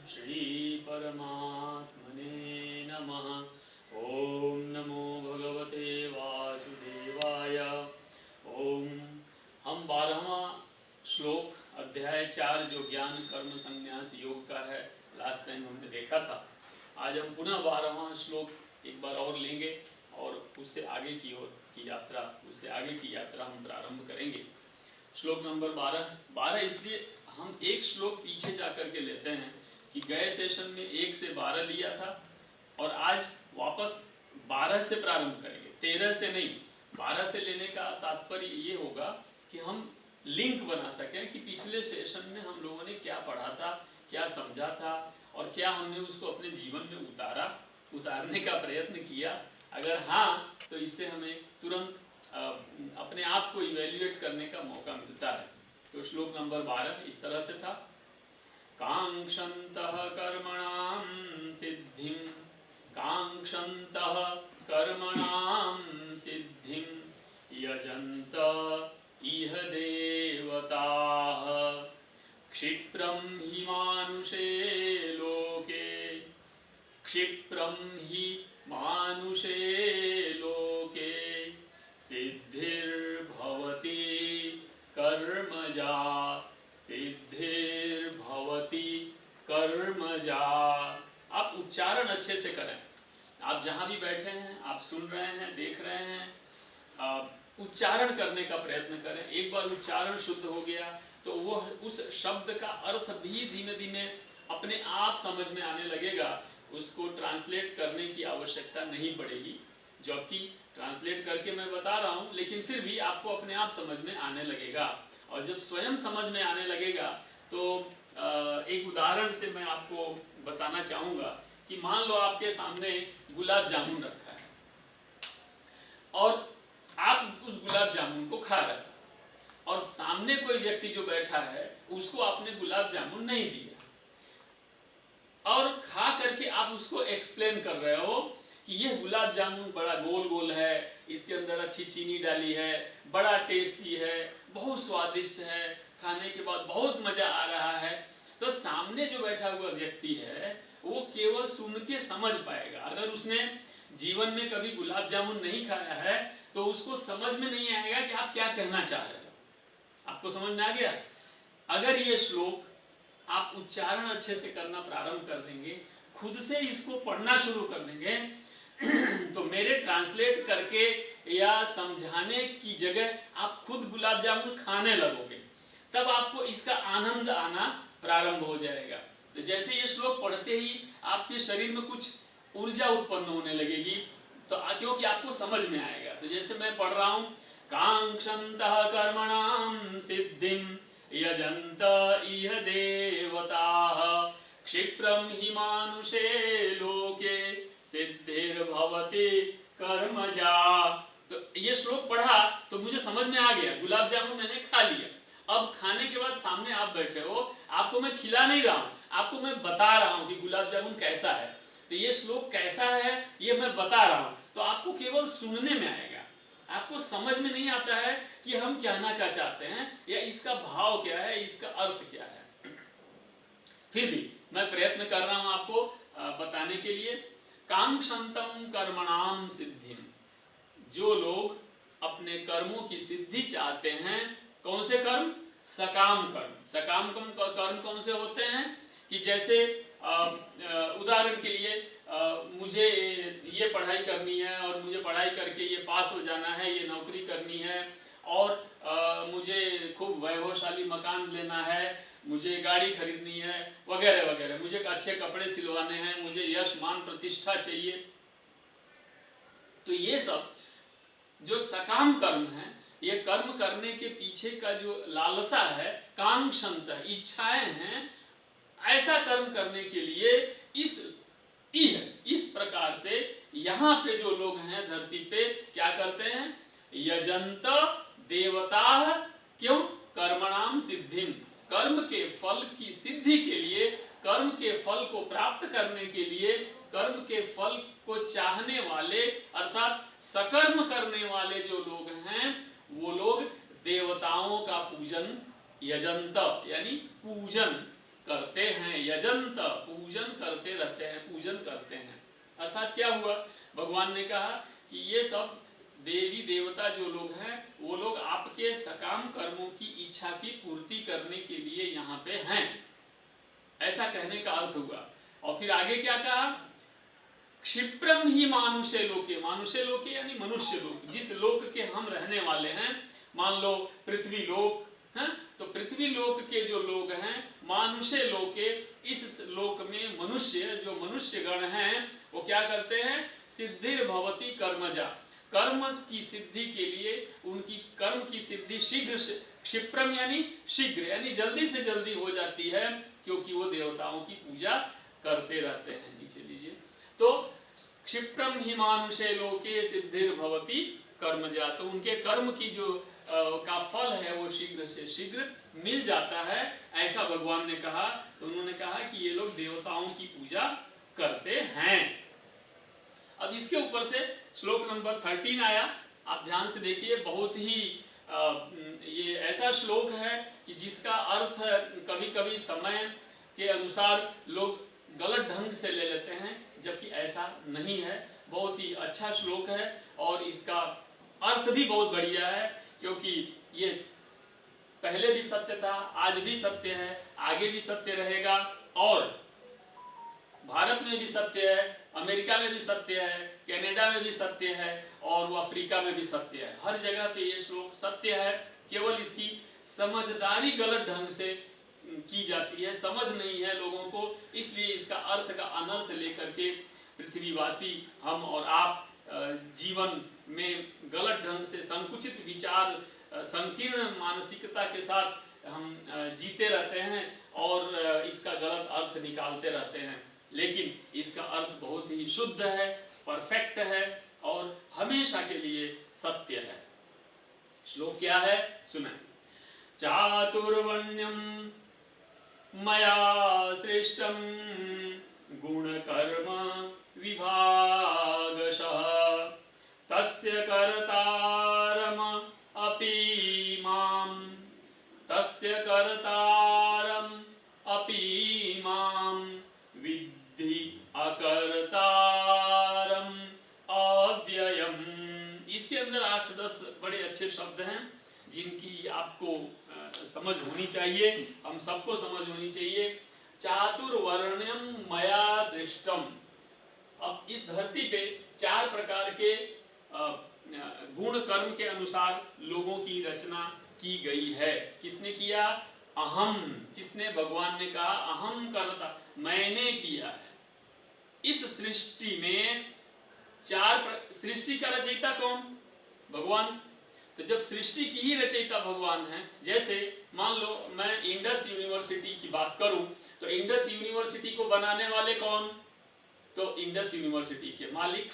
श्री परमात्मने नमः। ओम नमो भगवते वासुदेवाय। ओम। हम 12वां श्लोक अध्याय 4 जो ज्ञान कर्म संन्यास योग का है, लास्ट टाइम हमने देखा था। आज हम पुनः 12वां श्लोक एक बार और लेंगे और उससे आगे की ओर की यात्रा, उससे आगे की यात्रा हम प्रारंभ करेंगे। श्लोक नंबर 12 इसलिए हम एक श्लोक पीछे जा करके लेते हैं कि गए सेशन में 1 से 12 लिया था और आज वापस 12 से प्रारंभ करेंगे, 13 से नहीं। 12 से लेने का तात्पर्य ये होगा कि हम लिंक बना सकें कि पिछले सेशन में हम लोगों ने क्या पढ़ा था, क्या समझा था और क्या हमने उसको अपने जीवन में उतारने का प्रयत्न किया। अगर हाँ, तो इससे हमें तुरंत अपने आप को इवेल्युएट करने का मौका मिलता है। तो श्लोक नंबर 12 इस तरह से था। कांक्षन्तः कर्मणां सिद्धिं, कांक्षन्तः कर्मणां सिद्धिं यजन्त इह देवताः क्षिप्रं हि मानुषे लोके, क्षिप्रं हि मानुषे लोके सिद्धिर्भवति कर्मजा, सिद्धिर्भवति कर्मजा। आप उच्चारण अच्छे से करें। आप जहां भी बैठे हैं, आप सुन रहे हैं, देख रहे हैं, उच्चारण करने का प्रयत्न करें। एक बार उच्चारण शुद्ध हो गया तो वो उस शब्द का अर्थ भी धीमे धीमे अपने आप समझ में आने लगेगा। उसको ट्रांसलेट करने की आवश्यकता नहीं पड़ेगी, जबकि ट्रांसलेट करके मैं बता रहा हूँ, लेकिन फिर भी आपको अपने आप समझ में आने लगेगा। और जब स्वयं समझ में आने लगेगा तो एक उदाहरण से मैं आपको बताना चाहूँगा कि मान लो आपके सामने गुलाब जामुन रखा है और आप उस गुलाब जामुन को खा रहे हैं और सामने कोई व्यक्ति जो बैठा है उसको आपने गुलाब जामुन नहीं दिया और खा करके आप उसको एक्सप्लेन कर रहे हो कि यह गुलाब जामुन बड़ा गोल गोल है, इसके अंदर अच्छी चीनी डाली है, बड़ा टेस्टी है, बहुत स्वादिष्ट है, खाने के बाद बहुत मजा आ रहा है। तो सामने जो बैठा हुआ व्यक्ति है वो केवल सुन के समझ पाएगा। अगर उसने जीवन में कभी गुलाब जामुन नहीं खाया है तो उसको समझ में नहीं आएगा कि आप क्या कहना चाह रहे हो। आपको समझ में आ गया? अगर ये श्लोक आप उच्चारण अच्छे से करना प्रारंभ कर देंगे, खुद से इसको पढ़ना शुरू कर देंगे तो मेरे ट्रांसलेट करके या समझाने की जगह आप खुद गुलाब जामुन खाने लगोगे, तब आपको इसका आनंद आना प्रारंभ हो जाएगा। तो जैसे ये श्लोक पढ़ते ही आपके शरीर में कुछ ऊर्जा उत्पन्न होने लगेगी, तो क्योंकि आपको समझ में आएगा। तो जैसे मैं पढ़ रहा हूँ, कांक्षन्तः कर्मणां सिद्धिं यजन्त इह देवताः क्षिप्रं हि मानुषे लोके सिद्धिर्भवति कर्मजा। तो ये श्लोक पढ़ा तो मुझे समझ में आ गया, गुलाब जामुन मैंने खा लिया। अब खाने के बाद सामने आप बैठे हो, आपको मैं खिला नहीं रहा हूँ, आपको मैं बता रहा हूँ कि गुलाब जामुन कैसा है। तो ये श्लोक कैसा है ये मैं बता रहा हूँ, तो आपको केवल सुनने में आएगा, आपको समझ में नहीं आता है कि हम कहना क्या चाहते हैं या इसका भाव क्या है, इसका अर्थ क्या है। फिर भी मैं प्रयत्न कर रहा हूं आपको बताने के लिए। कांक्षन्तम कर्मणाम सिद्धिम, जो लोग अपने कर्मों की सिद्धि चाहते हैं। कौन से कर्म? सकाम कर्म। सकाम कर्म कौन से होते हैं कि जैसे उदाहरण के लिए मुझे ये पढ़ाई करनी है और मुझे पढ़ाई करके ये पास हो जाना है, ये नौकरी करनी है और मुझे खूब वैभवशाली मकान लेना है, मुझे गाड़ी खरीदनी है, वगैरह वगैरह, मुझे अच्छे कपड़े सिलवाने हैं, मुझे यश मान प्रतिष्ठा चाहिए। तो ये सब जो सकाम कर्म है, ये कर्म करने के पीछे का जो लालसा है, कांक्षंत इच्छाएं हैं, ऐसा कर्म करने के लिए इस प्रकार से यहाँ पे जो लोग हैं धरती पे क्या करते हैं? यजंत देवता। क्यों? कर्मणाम सिद्धिम, कर्म के फल की सिद्धि के लिए, कर्म के फल को प्राप्त करने के लिए, कर्म के फल को चाहने वाले अर्थात सकर्म करने वाले जो लोग हैं, वो लोग देवताओं का पूजन, यजंत यानी पूजन करते हैं, यजंत पूजन करते रहते हैं, पूजन करते हैं। अर्थात क्या हुआ, भगवान ने कहा कि ये सब देवी देवता जो लोग हैं वो लोग आपके सकाम कर्मों की इच्छा की पूर्ति करने के लिए यहाँ पे हैं, ऐसा कहने का अर्थ हुआ। और फिर आगे क्या कहा, क्षिप्रम ही मानुष्य लोके, मानुष्य लोके यानी मनुष्य लोक, जिस लोक के हम रहने वाले हैं, मान लो पृथ्वी लोक है, तो पृथ्वी लोक के जो लोग हैं, मानुष्य लोके, इस लोक में मनुष्य जो मनुष्य गण हैं वो क्या करते हैं, सिद्धिर भवती कर्मजा, कर्म की सिद्धि के लिए उनकी कर्म की सिद्धि शीघ्र, क्षिप्रम यानी शीघ्र यानी जल्दी से जल्दी हो जाती है, क्योंकि वो देवताओं की पूजा करते रहते हैं। नीचे लीजिए, तो क्षिप्रम ही मानुषे लोके सिद्धिर भवती कर्मजा, तो उनके कर्म की जो का फल है वो शीघ्र से शीघ्र मिल जाता है, ऐसा भगवान ने कहा। तो उन्होंने कहा कि ये लोग देवताओं की पूजा करते हैं। अब इसके ऊपर से श्लोक नंबर 13 आया, आप ध्यान से देखिए, बहुत ही ये ऐसा श्लोक है कि जिसका अर्थ कभी कभी समय के अनुसार लोग गलत ढंग से ले लेते हैं, जबकि ऐसा नहीं है। बहुत ही अच्छा श्लोक है और इसका अर्थ भी बहुत बढ़िया है, क्योंकि ये पहले भी सत्य था, आज भी सत्य है, आगे भी सत्य रहेगा, और भारत में भी सत्य है, अमेरिका में भी सत्य है, कनाडा में भी सत्य है, और वो अफ्रीका में भी सत्य है। हर जगह पे ये श्लोक सत्य है, केवल इसकी समझदारी गलत ढंग से की जाती है, समझ नहीं है लोगों को, इसलिए इसका अर्थ का अनर्थ लेकर के पृथ्वीवासी हम और आप जीवन में गलत ढंग से संकुचित विचार, संकीर्ण मानसिकता के साथ हम जीते रहते हैं और इसका गलत अर्थ निकालते रहते हैं। लेकिन इसका अर्थ बहुत ही शुद्ध है, परफेक्ट है और हमेशा के लिए सत्य है। श्लोक क्या है, सुने। चातुर्वर्ण्यम मया सृष्टम गुण कर्म विभागशः तस्य कर्तारम अपि माम, तस्य कर्तारम अपि माम विद्धि अकर्तारम अव्ययम। इसके अंदर 8-10 बड़े अच्छे शब्द हैं जिनकी आपको समझ होनी चाहिए, हम सबको समझ होनी चाहिए। चातुर्वर्ण्यम मया सृष्टम, अब इस धरती पे 4 प्रकार के गुण कर्म के अनुसार लोगों की रचना की गई है। किसने किया, अहम, किसने, भगवान ने कहा अहम कर्ता, मैंने किया है। इस सृष्टि में 4 सृष्टि का रचयिता कौन, भगवान। तो जब सृष्टि की ही रचयिता भगवान है, जैसे मान लो मैं इंडस यूनिवर्सिटी की बात करूं, तो इंडस यूनिवर्सिटी को बनाने वाले कौन, तो इंडस यूनिवर्सिटी के मालिक,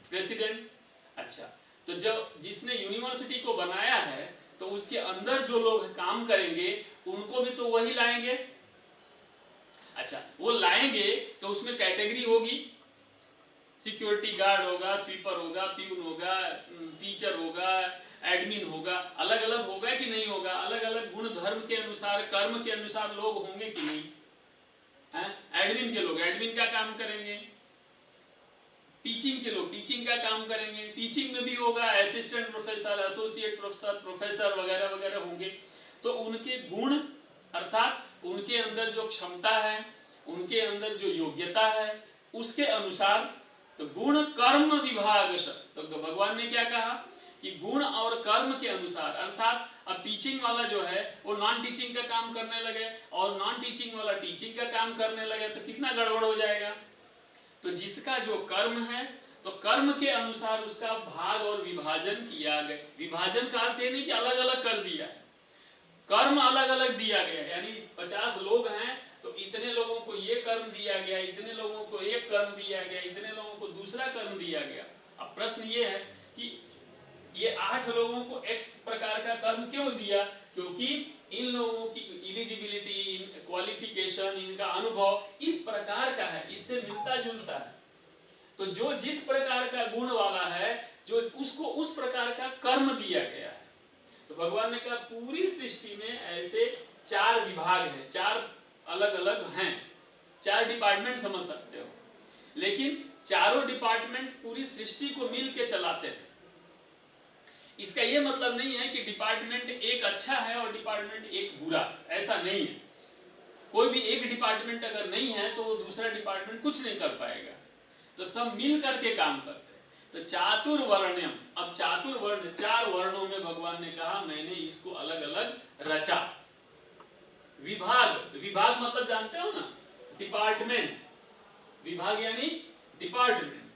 प्रेसिडेंट। अच्छा, तो जब जिसने यूनिवर्सिटी को बनाया है तो उसके अंदर जो लोग काम करेंगे उनको भी तो वही लाएंगे। अच्छा, वो लाएंगे तो उसमें कैटेगरी होगी, सिक्योरिटी गार्ड होगा, स्वीपर होगा, प्यून होगा, टीचर होगा, एडमिन होगा, अलग अलग होगा कि नहीं होगा, अलग अलग गुण धर्म के अनुसार, कर्म के अनुसार लोग होंगे कि नहीं हैं। एडमिन के लोग एडमिन का काम करेंगे, टीचिंग के लोग टीचिंग का काम करेंगे, टीचिंग में भी होगा assistant professor, associate professor, professor वगैरह वगैरह होंगे। तो उनके गुण अर्थात उनके अंदर जो क्षमता है, उनके अंदर जो योग्यता है, उसके अनुसार तो गुण कर्म विभाग। तो भगवान ने क्या कहा कि गुण और कर्म के अनुसार, अर्थात अब टीचिंग वाला जो है वो नॉन टीचिंग का काम करने लगे और नॉन टीचिंग वाला टीचिंग का काम करने लगे तो कितना गड़बड़ हो जाएगा। तो जिसका जो कर्म है तो कर्म के अनुसार उसका भाग और विभाजन किया गया। विभाजन का अर्थ नहीं कि अलग अलग कर दिया, कर्म अलग अलग दिया गया, यानी 50 लोग हैं तो इतने लोगों को ये कर्म दिया गया, इतने लोगों को एक कर्म दिया गया, इतने लोगों को दूसरा कर्म दिया गया। अब प्रश्न ये है कि ये 8 लोगों को X प्रकार का कर्म क्यों दिया, क्योंकि इन लोगों की एलिजिबिलिटी, क्वालिफिकेशन, इनका अनुभव इस प्रकार का है, इससे मिलता जुलता है। तो जो जिस प्रकार का गुण वाला है, जो उसको उस प्रकार का कर्म दिया गया है। तो भगवान ने कहा पूरी सृष्टि में ऐसे 4 विभाग हैं, अलग अलग हैं, 4 डिपार्टमेंट समझ सकते हो, लेकिन चारों डिपार्टमेंट पूरी सृष्टि को मिल के चलाते हैं। इसका यह मतलब नहीं है कि डिपार्टमेंट एक अच्छा है और डिपार्टमेंट एक बुरा, ऐसा नहीं है। कोई भी एक डिपार्टमेंट अगर नहीं है तो वो दूसरा डिपार्टमेंट कुछ नहीं कर पाएगा, तो सब मिल करके काम करते हैं। तो चातुर्वर्ण्यम, अब चातुर्वर्ण, 4 वर्णों में भगवान ने कहा मैंने इसको अलग अलग रचा। विभाग, विभाग मतलब जानते हो ना, डिपार्टमेंट, विभाग यानी डिपार्टमेंट,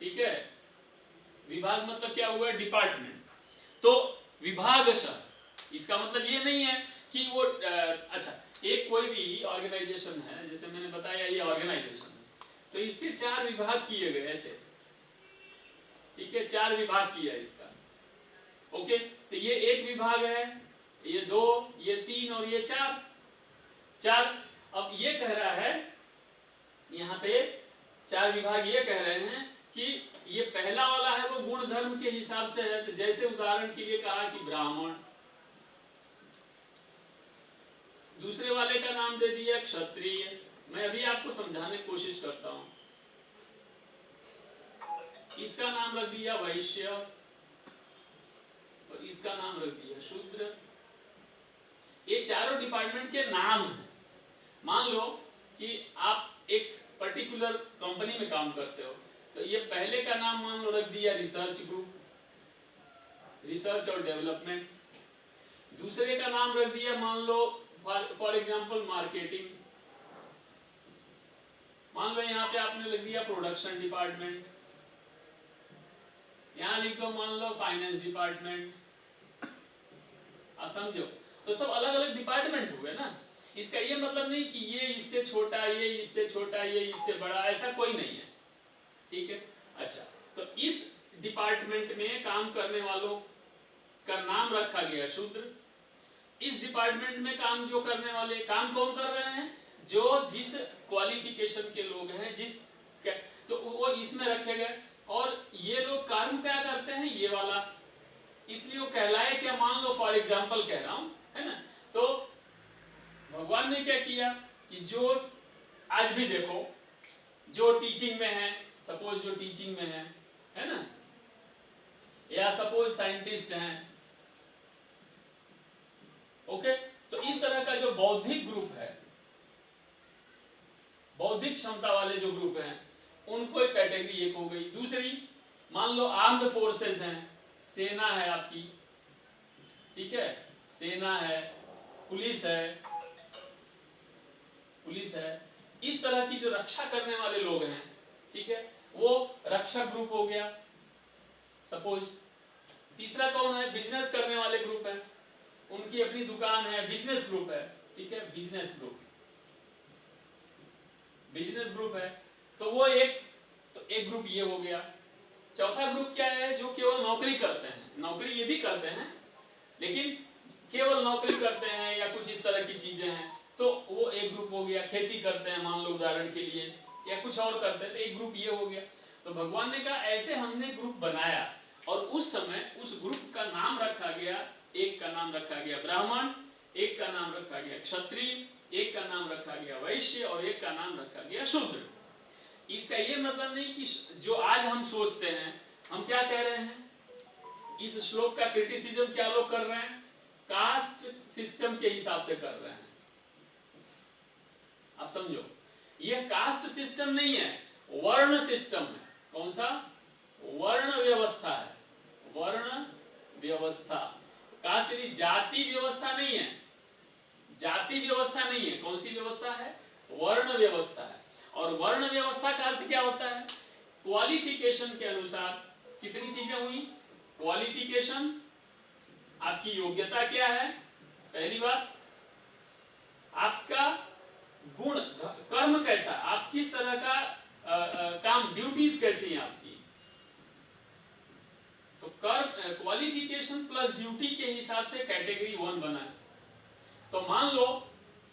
ठीक है। विभाग मतलब क्या हुआ, डिपार्टमेंट। तो विभागशः, इसका मतलब ये नहीं है कि वो अच्छा, एक कोई भी ऑर्गेनाइजेशन है, जैसे मैंने बताया ये ऑर्गेनाइजेशन है, तो इसके 4 विभाग किए गए ऐसे, ठीक है, 4 विभाग किया इसका, ओके। तो ये एक विभाग है, ये 2, ये 3 और ये 4। अब ये कह रहा है यहाँ पे 4 विभाग ये कह रहे हैं कि ये पहला वाला है वो गुण धर्म के हिसाब से है। तो जैसे उदाहरण के लिए कहा कि ब्राह्मण, दूसरे वाले का नाम दे दिया क्षत्रिय। मैं अभी आपको समझाने की कोशिश करता हूं। इसका नाम रख दिया वैश्य और इसका नाम रख दिया शूद्र। ये चारों डिपार्टमेंट के नाम हैं। मान लो कि आप एक पर्टिकुलर कंपनी में काम करते हो, तो ये पहले का नाम मान लो रख दिया रिसर्च ग्रुप, रिसर्च और डेवलपमेंट। दूसरे का नाम रख दिया मान लो फॉर एग्जांपल मार्केटिंग। मान लो यहाँ पे आपने लिख दिया प्रोडक्शन डिपार्टमेंट, यहाँ लिख दो मान लो फाइनेंस डिपार्टमेंट। आप समझो, तो सब अलग अलग डिपार्टमेंट हुए ना। इसका ये मतलब नहीं कि ये इससे छोटा, ये इससे छोटा, ये इससे बड़ा, ऐसा कोई नहीं है, ठीक है। अच्छा, तो इस डिपार्टमेंट में काम करने वालों का नाम रखा गया शूद्र। इस डिपार्टमेंट में काम जो करने वाले, काम कौन कर रहे हैं, जो जिस क्वालिफिकेशन के लोग हैं, जिस तो वो इसमें रखे गए। और ये लोग कर्म क्या करते हैं, ये वाला, इसलिए वो कहलाए क्या, मान लो फॉर एग्जांपल कह रहा हूं, है ना। तो भगवान ने क्या किया कि जो आज भी देखो जो टीचिंग में है, सपोज जो टीचिंग में है ना, या सपोज साइंटिस्ट हैं, ओके। तो इस तरह का जो बौद्धिक ग्रुप है, बौद्धिक क्षमता वाले जो ग्रुप हैं, उनको एक कैटेगरी एक हो गई। दूसरी मान लो आर्म्ड फोर्सेस हैं, सेना है आपकी, ठीक है, सेना है, पुलिस है, पुलिस है, इस तरह की जो रक्षा करने वाले लोग हैं, ठीक है, वो रक्षक ग्रुप हो गया सपोज। तीसरा कौन है, बिजनेस करने वाले ग्रुप है, उनकी अपनी दुकान है, बिजनेस ग्रुप है, ठीक है, बिजनेस ग्रुप, बिजनेस ग्रुप है। तो वो एक ग्रुप ये हो गया। चौथा ग्रुप क्या है, जो केवल नौकरी करते हैं, नौकरी ये भी करते हैं लेकिन केवल नौकरी करते हैं या कुछ इस तरह की चीजें हैं, तो वो एक ग्रुप हो गया। खेती करते हैं मान लो उदाहरण के लिए, या कुछ और करते हैं, तो एक ग्रुप ये हो गया। तो भगवान ने कहा ऐसे हमने ग्रुप बनाया, और उस समय उस ग्रुप का नाम रखा गया, एक का नाम रखा गया ब्राह्मण, एक का नाम रखा गया क्षत्रिय, एक का नाम रखा गया वैश्य और एक का नाम रखा गया शूद्र। इसका ये मतलब नहीं कि जो आज हम सोचते हैं, हम क्या कह रहे हैं, इस श्लोक का क्रिटिसिज्म क्या लोग कर रहे हैं, कास्ट सिस्टम के हिसाब से कर रहे हैं। आप समझो, यह कास्ट सिस्टम नहीं है, वर्ण सिस्टम है। कौन सा, वर्ण व्यवस्था है, वर्ण व्यवस्था। कास्ट यानी जाति व्यवस्था नहीं है, जाति व्यवस्था नहीं है। कौन सी व्यवस्था है, वर्ण व्यवस्था है। और वर्ण व्यवस्था का अर्थ क्या होता है, क्वालिफिकेशन के अनुसार कितनी चीजें हुई, क्वालिफिकेशन, आपकी योग्यता क्या है, पहली बात, आपका गुण कर्म कैसा, आप किस तरह का काम, ड्यूटीज कैसी हैं आपकी। तो कर्म, क्वालिफिकेशन प्लस ड्यूटी के हिसाब से कैटेगरी 1 बना है। तो मान लो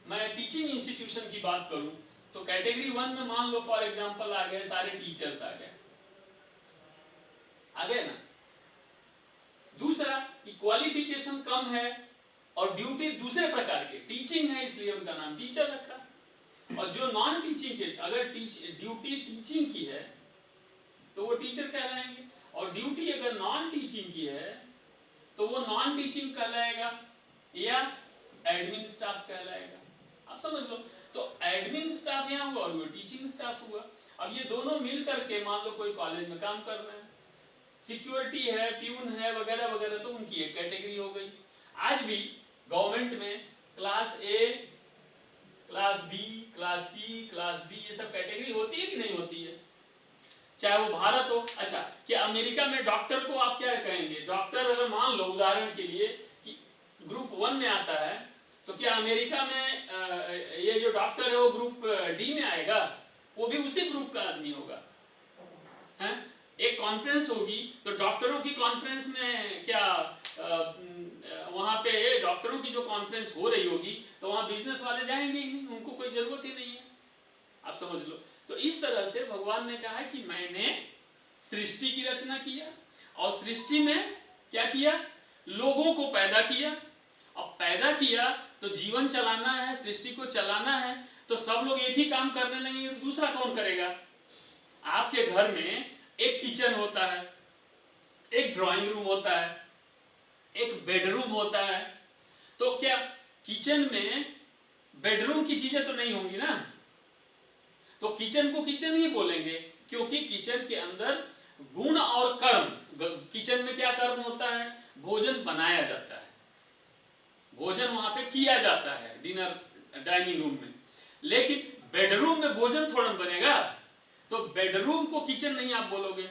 मैं टीचिंग इंस्टीट्यूशन की बात करूं, तो कैटेगरी 1 में मान लो फॉर एग्जांपल आ गए सारे टीचर्स आ गए ना। दूसरा कि क्वालिफिकेशन कम है और ड्यूटी दूसरे प्रकार के, टीचिंग है इसलिए उनका नाम टीचर रखा। और जो नॉन टीचिंग के, अगर ड्यूटी टीचिंग की है तो वो टीचर कहलाएंगे, और ड्यूटी अगर नॉन टीचिंग की है तो वो नॉन टीचिंग कहलाएगा या एडमिन स्टाफ कहलाएगा। आप समझ लो, तो एडमिन स्टाफ यहाँ हुआ और वो टीचिंग स्टाफ हुआ। अब ये दोनों मिल करके मान लो कोई कॉलेज में काम कर रहे हैं, सिक्योरिटी है, प्यून है, वगैरह वगैरह, तो उनकी एक कैटेगरी हो गई। आज भी गवर्नमेंट में class A, class B, class C, class D, ये सब कैटेगरी होती है कि नहीं होती है, चाहे वो भारत हो। अच्छा, क्या अमेरिका में डॉक्टर को आप क्या कहेंगे? डॉक्टर अगर मान लो उदाहरण के लिए कि ग्रुप 1 में आता है, तो क्या अमेरिका में ये जो डॉक्टर है वो ग्रुप डी में आएगा? वो भी उसी ग्रुप का आदमी होगा, है? एक कॉन्फ्रेंस होगी तो डॉक्टरों की कॉन्फ्रेंस में क्या वहां पे डॉक्टरों की जो कॉन्फ्रेंस हो रही होगी तो वहां बिजनेस वाले जाएंगे ही नहीं, उनको कोई जरूरत ही नहीं है। आप समझ लो। तो इस तरह से भगवान ने कहा कि मैंने सृष्टि की रचना किया और सृष्टि में क्या किया, लोगों को पैदा किया। अब पैदा किया तो जीवन चलाना है, सृष्टि को चलाना है, तो सब लोग एक ही काम करने लगेंगे, दूसरा कौन करेगा? आपके घर में एक किचन होता है, एक ड्राइंग रूम होता है, एक बेडरूम होता है, तो क्या किचन में बेडरूम की चीजें तो नहीं होंगी ना, तो किचन को किचन ही बोलेंगे, क्योंकि किचन के अंदर गुण और कर्म, किचन में क्या कर्म होता है? भोजन बनाया जाता है, भोजन वहां पे किया जाता है डिनर डाइनिंग रूम में, लेकिन बेडरूम में भोजन थोड़ा बनेगा, तो बेडरूम को किचन नहीं आप बोलोगे।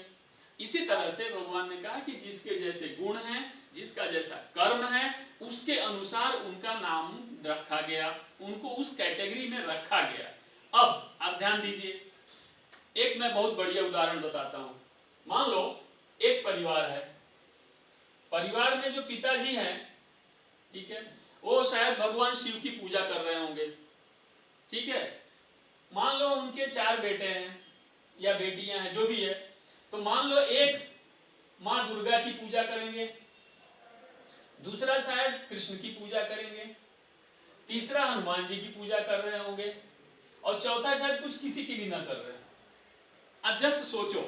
इसी तरह से भगवान ने कहा कि जिसके जैसे गुण हैं, जिसका जैसा कर्म है, उसके अनुसार उनका नाम रखा गया, उनको उस कैटेगरी में रखा गया। अब आप ध्यान दीजिए, एक मैं बहुत बढ़िया उदाहरण बताता हूं। मान लो एक परिवार है, परिवार में जो पिताजी हैं, ठीक है, वो शायद भगवान शिव की पूजा कर रहे होंगे, ठीक है। मान लो उनके 4 बेटे हैं या बेटियां हैं, जो भी है, तो मान लो एक माँ दुर्गा की पूजा करेंगे, दूसरा शायद कृष्ण की पूजा करेंगे, तीसरा हनुमान जी की पूजा कर रहे होंगे, और चौथा शायद कुछ किसी की भी ना कर रहे हैं। अब जस्ट सोचो,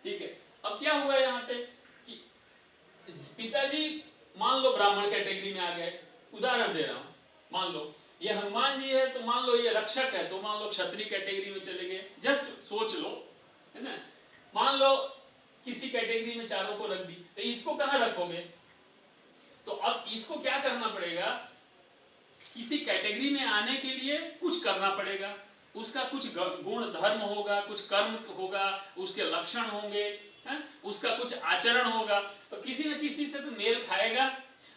ठीक है। अब क्या हुआ यहाँ पे कि पिताजी मान लो ब्राह्मण कैटेगरी में आ गए, उदाहरण दे रहा हूं, मान लो ये हनुमान जी है, तो मान लो ये रक्षक है, तो मान लो क्षत्रिय कैटेगरी में चले गए, जस्ट सोच लो, है ना। मान लो किसी कैटेगरी में चारों को रख दी, तो इसको कहां रखोगे? तो अब इसको क्या करना पड़ेगा, किसी कैटेगरी में आने के लिए कुछ करना पड़ेगा, उसका कुछ गुण धर्म होगा, कुछ कर्म होगा, उसके लक्षण होंगे, है? उसका कुछ आचरण होगा, तो किसी न किसी से तो मेल खाएगा,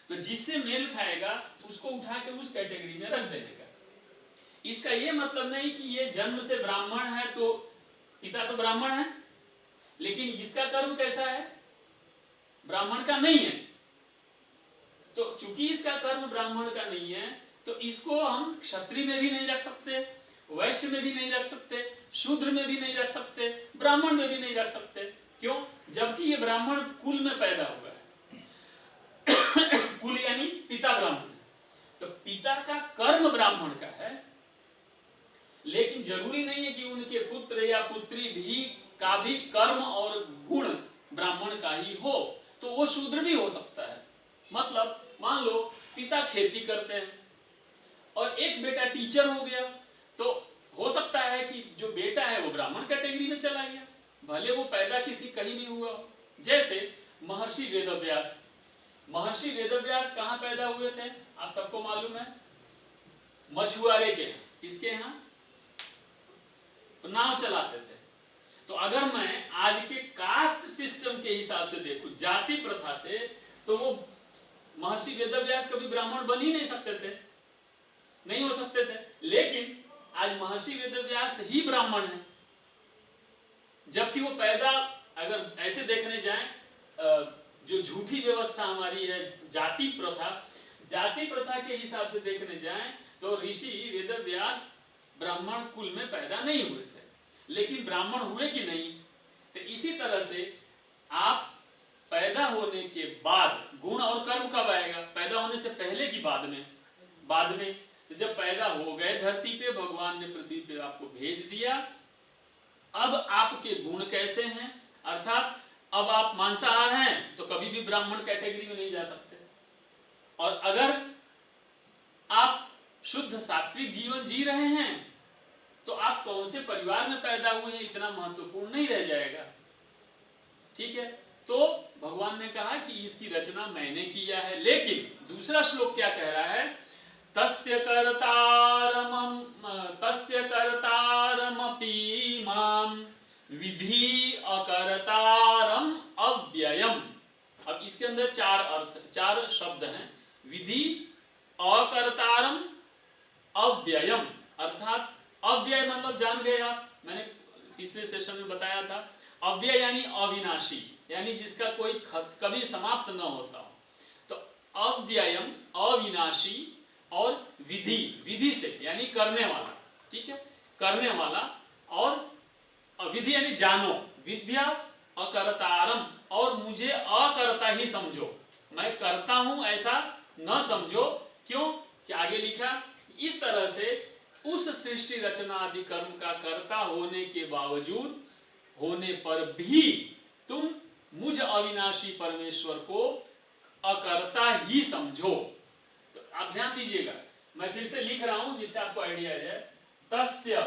तो जिससे मेल खाएगा उसको उठा के उस कैटेगरी में रख देने का। इसका ये मतलब नहीं कि ये जन्म से ब्राह्मण है तो पिता तो ब्राह्मण है, लेकिन इसका कर्म कैसा है? ब्राह्मण का नहीं है। तो चूंकि इसका कर्म ब्राह्मण का नहीं है, तो इसको हम क्षत्रिय में भी नहीं रख सकते, वैश्य में भी नहीं रख सकते, शूद्र में भी नहीं रख सकते, ब्राह्मण में भी नहीं रख सकते। क्यों? जबकि ये ब्राह्मण कुल में पैदा हुआ है कुल यानी पिता ब्राह्मण, तो पिता का कर्म ब्राह्मण का है, लेकिन जरूरी नहीं है कि उनके पुत्र या पुत्री का भी कर्म और गुण ब्राह्मण का ही हो, तो वो शूद्र भी हो सकता है। मतलब मान लो पिता खेती करते हैं और एक बेटा टीचर हो गया, तो हो सकता है कि जो बेटा है वो ब्राह्मण कैटेगरी में चला गया, भले वो पैदा किसी कहीं भी हुआ हो। जैसे महर्षि वेदव्यास, महर्षि वेदव्यास कहाँ पैदा हुए थे? आप सबको मालूम है, मछुआरे के, किसके यहाँ? तो नाव चलाते थे। तो अगर मैं आज के कास्ट सिस्टम के हिसाब से देखूं, जाति प्रथा से, तो वो महर्षि वेदव्यास कभी ब्राह्मण बन ही नहीं सकते थे, नहीं हो सकते थे। लेकिन आज महर्षि वेदव्यास ही ब्राह्मण है, जबकि वो पैदा, अगर ऐसे देखने जाएं, जो झूठी व्यवस्था हमारी है जाति प्रथा के हिसाब से देखने जाएं, तो ऋषि वेदव्यास ब्राह्मण कुल में पैदा नहीं हुए थे, लेकिन ब्राह्मण हुए कि नहीं? तो इसी तरह से आप पैदा होने के बाद, गुण और कर्म कब आएगा? पैदा होने से पहले की बाद में? बाद में। तो जब पैदा हो गए धरती पे, भगवान ने पृथ्वी पे आपको भेज दिया। अब आपके गुण कैसे हैं, अर्थात अब आप मांसाहार हैं तो कभी भी ब्राह्मण कैटेगरी में नहीं जा सकते, और अगर आप शुद्ध सात्विक जीवन जी रहे हैं तो आप कौन से परिवार में पैदा हुए हैं इतना महत्वपूर्ण नहीं रह जाएगा। ठीक है, तो भगवान ने कहा कि इसकी रचना मैंने किया है। लेकिन दूसरा श्लोक क्या कह रहा है? तस्य कर्तारमपि मां विधि अकर्तारम अव्ययम। अब इसके अंदर चार अर्थ, चार शब्द हैं। विधि, अकर्तारम, अव्ययम। अर्थात अव्यय मतलब जान गए आप, मैंने पिछले सेशन में बताया था। अव्यय यानी अविनाशी, यानी जिसका कोई कभी समाप्त न होता हो। तो अव्ययम अविनाशी, और विधि, विधि से यानी करने वाला। ठीक है, करने वाला, और विधि यानी जानो, विद्या अकर्तारम, और मुझे अकर्ता ही समझो, मैं करता हूं ऐसा न समझो। क्यों? कि आगे लिखा, इस तरह से उस सृष्टि रचना आदि कर्म का कर्ता होने के बावजूद, होने पर भी तुम मुझ अविनाशी परमेश्वर को अकर्ता ही समझो। तो आप ध्यान दीजिएगा, मैं फिर से लिख रहा हूं जिससे आपको आइडिया आ जाए। तस्य,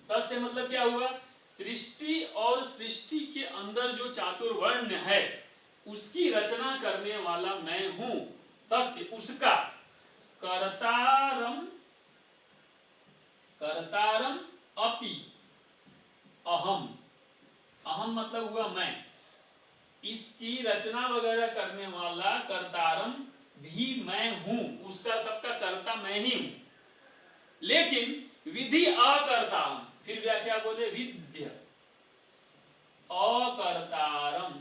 तस्य मतलब क्या हुआ? सृष्टि और सृष्टि के अंदर जो चातुर्वर्ण है उसकी रचना करने वाला मैं हूं। तस्य, उसका, कर्तारम, कर्तारम अपि अहम, अहम मतलब हुआ मैं, इसकी रचना वगैरह करने वाला कर्तारम भी मैं हूं, उसका सबका कर्ता मैं ही हूं। लेकिन विधि अकर्ता हूं। फिर क्या बोले? विद्य अकर्तारम।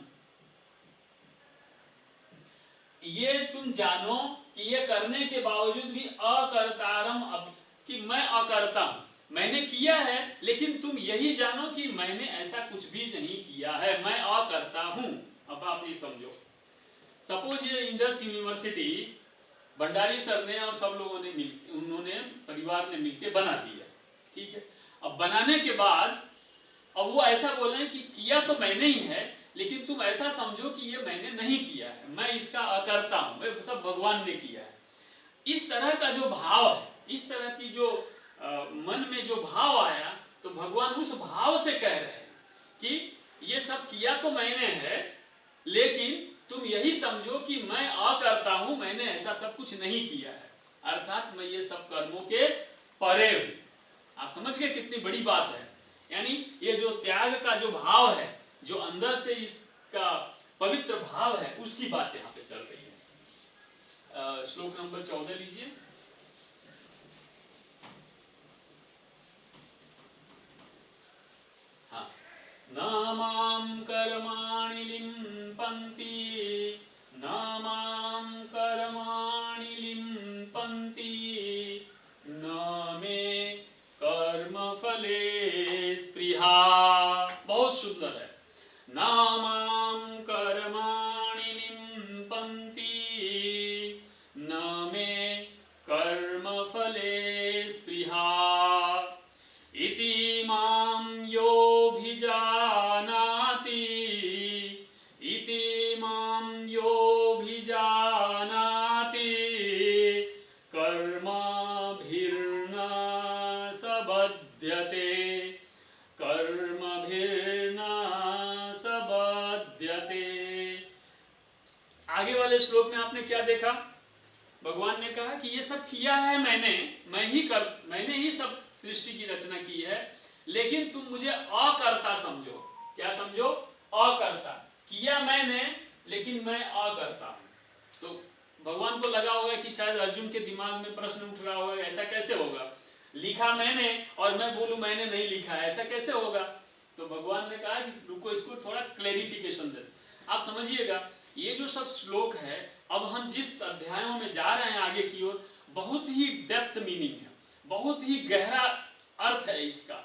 ये तुम जानो कि ये करने के बावजूद भी अकर्तारम, कि मैं अकर्ता हूं, मैंने किया है, लेकिन तुम यही जानो कि मैंने ऐसा कुछ भी नहीं किया है, मैं अकर्ता हूं। अब आप ये समझो, सपोज ये इंडस यूनिवर्सिटी भंडारी सर ने और सब लोगों ने मिलकर, उन्होंने परिवार ने मिलकर बना दिया। ठीक है, अब बनाने के बाद अब वो ऐसा बोल रहे हैं कि किया तो मैंने ही है, लेकिन तुम ऐसा समझो कि ये मैंने नहीं किया है, मैं इसका अकर्ता हूं, मैं सब भगवान ने किया है। इस तरह का जो भाव है, इस तरह की जो मन में जो भाव आया, तो भगवान उस भाव से कह रहे हैं कि ये सब किया तो मैंने है, लेकिन तुम यही समझो कि मैं अकर्ता हूं, मैंने ऐसा सब कुछ नहीं किया है, अर्थात मैं ये सब कर्मों के परे हूं। आप समझ गए कितनी बड़ी बात है? यानी ये जो त्याग का जो भाव है, जो अंदर से इसका पवित्र भाव है, उसकी बात यहाँ पे चल रही है। श्लोक नंबर 14 लीजिए। हाँ, न मां कर्माणि लिम्पन्ति, न मां कर्माणि लिम्पन्ति, न मे कर्म फले स्पृहा। बहुत सुंदर है। न मां कर्माणि लिम्पन्ति, न मे कर्म फले स्पृहा, इति मां योऽभिजानाति, इति मां योऽभिजानाति, कर्मभिर्न सबध्यते, कर्मभिर्न सबध्यते। आगे वाले श्लोक में आपने क्या देखा? भगवान ने कहा कि ये सब किया है मैंने, मैंने ही सब सृष्टि की रचना की है, लेकिन तुम मुझे अकर्ता समझो। क्या समझो? अकर्ता। किया मैंने, लेकिन मैं अकर्ता हूं। तो भगवान को लगा होगा कि शायद अर्जुन के दिमाग में प्रश्न उठ रहा होगा, ऐसा कैसे होगा? लिखा मैंने और मैं बोलूं मैंने नहीं लिखा, ऐसा कैसे होगा? तो भगवान ने कहा कि रुको, इसको थोड़ा क्लेरिफिकेशन दे। आप समझिएगा, ये जो सब श्लोक है, अब हम जिस अध्यायों में जा रहे हैं आगे की ओर, बहुत ही डेप्थ मीनिंग है, बहुत ही गहरा अर्थ है इसका।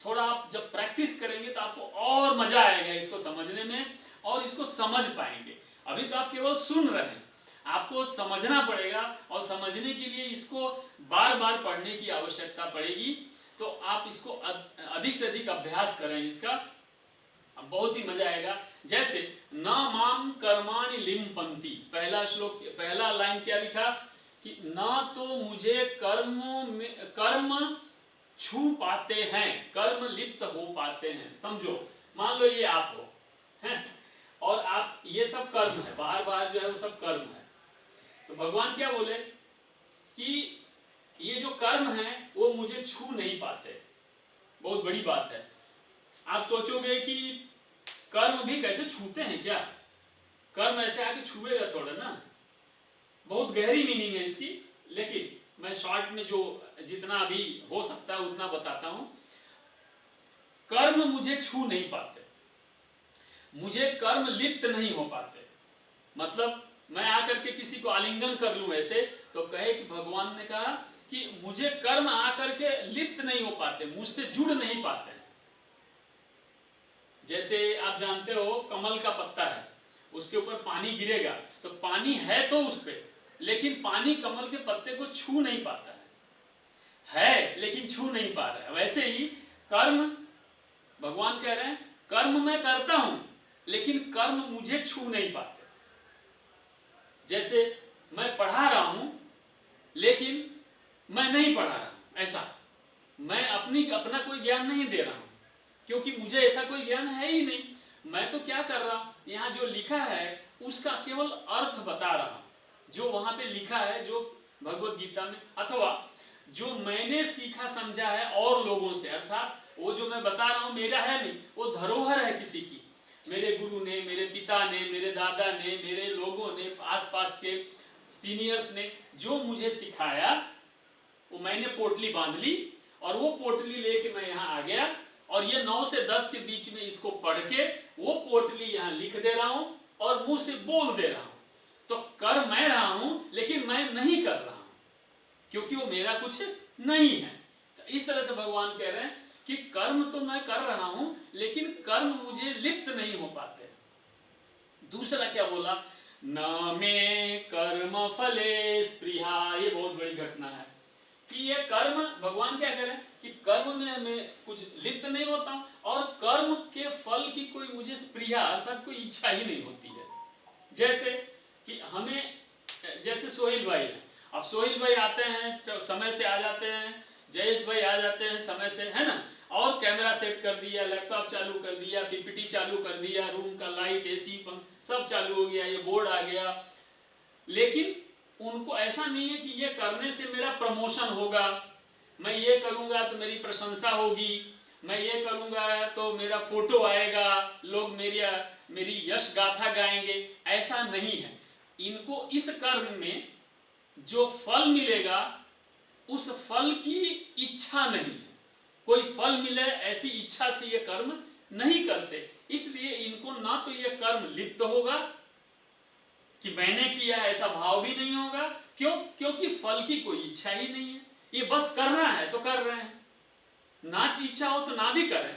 थोड़ा आप जब प्रैक्टिस करेंगे तो आपको और मजा आएगा इसको समझने में, और इसको समझ पाएंगे। अभी तो आप केवल सुन रहे हैं, आपको समझना पड़ेगा और समझने के लिए इसको बार बार पढ़ने की आवश्यकता पड़ेगी। तो आप इसको अधिक से अधिक अभ्यास करें इसका, बहुत ही मजा आएगा। जैसे न माम कर्माणि लिम्पन्ति, पहला श्लोक पहला लाइन क्या लिखा कि न तो मुझे कर्म छू पाते हैं, कर्म लिप्त हो पाते हैं। समझो, मान लो ये आप हो हैं और आप, ये सब कर्म है, बार बार जो है वो सब कर्म है। तो भगवान क्या बोले कि ये जो कर्म है वो मुझे छू नहीं पाते। बहुत बड़ी बात है। आप सोचोगे कि कर्म भी कैसे छूते हैं क्या? कर्म ऐसे आके छुएगा थोड़ा ना, बहुत गहरी मीनिंग है इसकी, लेकिन मैं शॉर्ट में जो जितना अभी हो सकता है उतना बताता हूं। कर्म मुझे छू नहीं पाते, मुझे कर्म लिप्त नहीं हो पाते। मतलब मैं आकर के किसी को आलिंगन कर लूं ऐसे, तो कहे कि भगवान ने कहा कि मुझे कर्म आकर के लिप्त नहीं हो पाते, मुझसे जुड़ नहीं पाते। जैसे आप जानते हो कमल का पत्ता है, उसके ऊपर पानी गिरेगा तो पानी है तो उस पे, लेकिन पानी कमल के पत्ते को छू नहीं पाता है लेकिन छू नहीं पा रहा है। वैसे ही कर्म, भगवान कह रहे हैं कर्म मैं करता हूं लेकिन कर्म मुझे छू नहीं पाते। जैसे मैं पढ़ा रहा हूं लेकिन मैं नहीं पढ़ा रहा, ऐसा मैं अपना कोई ज्ञान नहीं दे रहा हूं, क्योंकि मुझे ऐसा कोई ज्ञान है ही नहीं। मैं तो क्या कर रहा हूं, यहाँ जो लिखा है उसका केवल अर्थ बता रहा हूं, जो वहां पे लिखा है, जो भगवत गीता में, अथवा जो मैंने सीखा समझा है और लोगों से, अर्थात वो जो मैं बता रहा हूं मेरा है नहीं, वो धरोहर है किसी की, मेरे गुरु ने, मेरे पिता ने, मेरे दादा ने, मेरे लोगों ने, आसपास के सीनियर्स ने जो मुझे सिखाया, वो मैंने पोटली बांध ली और वो पोटली लेके मैं यहाँ आ गया और ये 9 से 10 के बीच में इसको पढ़ के वो पोटली यहाँ लिख दे रहा हूं और मुंह से बोल दे रहा हूं। तो कर मैं रहा हूं लेकिन मैं नहीं कर रहा हूं, क्योंकि वो मेरा कुछ नहीं है। तो इस तरह से भगवान कह रहे हैं कि कर्म तो मैं कर रहा हूं लेकिन कर्म मुझे लिप्त नहीं हो पाते। दूसरा क्या बोला, न मे कर्म फले स्पृहा। ये बहुत बड़ी घटना है कि ये कर्म, भगवान क्या कह रहे हैं कि कर्म में मैं कुछ लिप्त नहीं होता और कर्म के फल की कोई मुझे स्पृहा अर्थात कोई इच्छा ही नहीं होती है। जैसे कि हमें, जैसे सोहिल भाई है, अब सोहिल भाई आते हैं तो समय से आ जाते हैं, जयेश भाई आ जाते हैं समय से, है ना, और कैमरा सेट कर दिया, लैपटॉप चालू कर दिया, पीपीटी चालू कर दिया, रूम का लाइट, एसी, पंखा सब चालू हो गया, ये बोर्ड आ गया। लेकिन उनको ऐसा नहीं है कि ये करने से मेरा प्रमोशन होगा, मैं ये करूंगा तो मेरी प्रशंसा होगी, मैं ये करूंगा तो मेरा फोटो आएगा, लोग मेरी यश गाथा गाएंगे। ऐसा नहीं है। इनको इस कर्म में जो फल मिलेगा उस फल की इच्छा नहीं है, कोई फल मिले ऐसी इच्छा से ये कर्म नहीं करते। इसलिए इनको ना तो ये कर्म लिप्त होगा कि मैंने किया, ऐसा भाव भी नहीं होगा। क्यों? क्योंकि फल की कोई इच्छा ही नहीं है, ये बस करना है तो कर रहे हैं, ना इच्छा हो तो ना भी करें,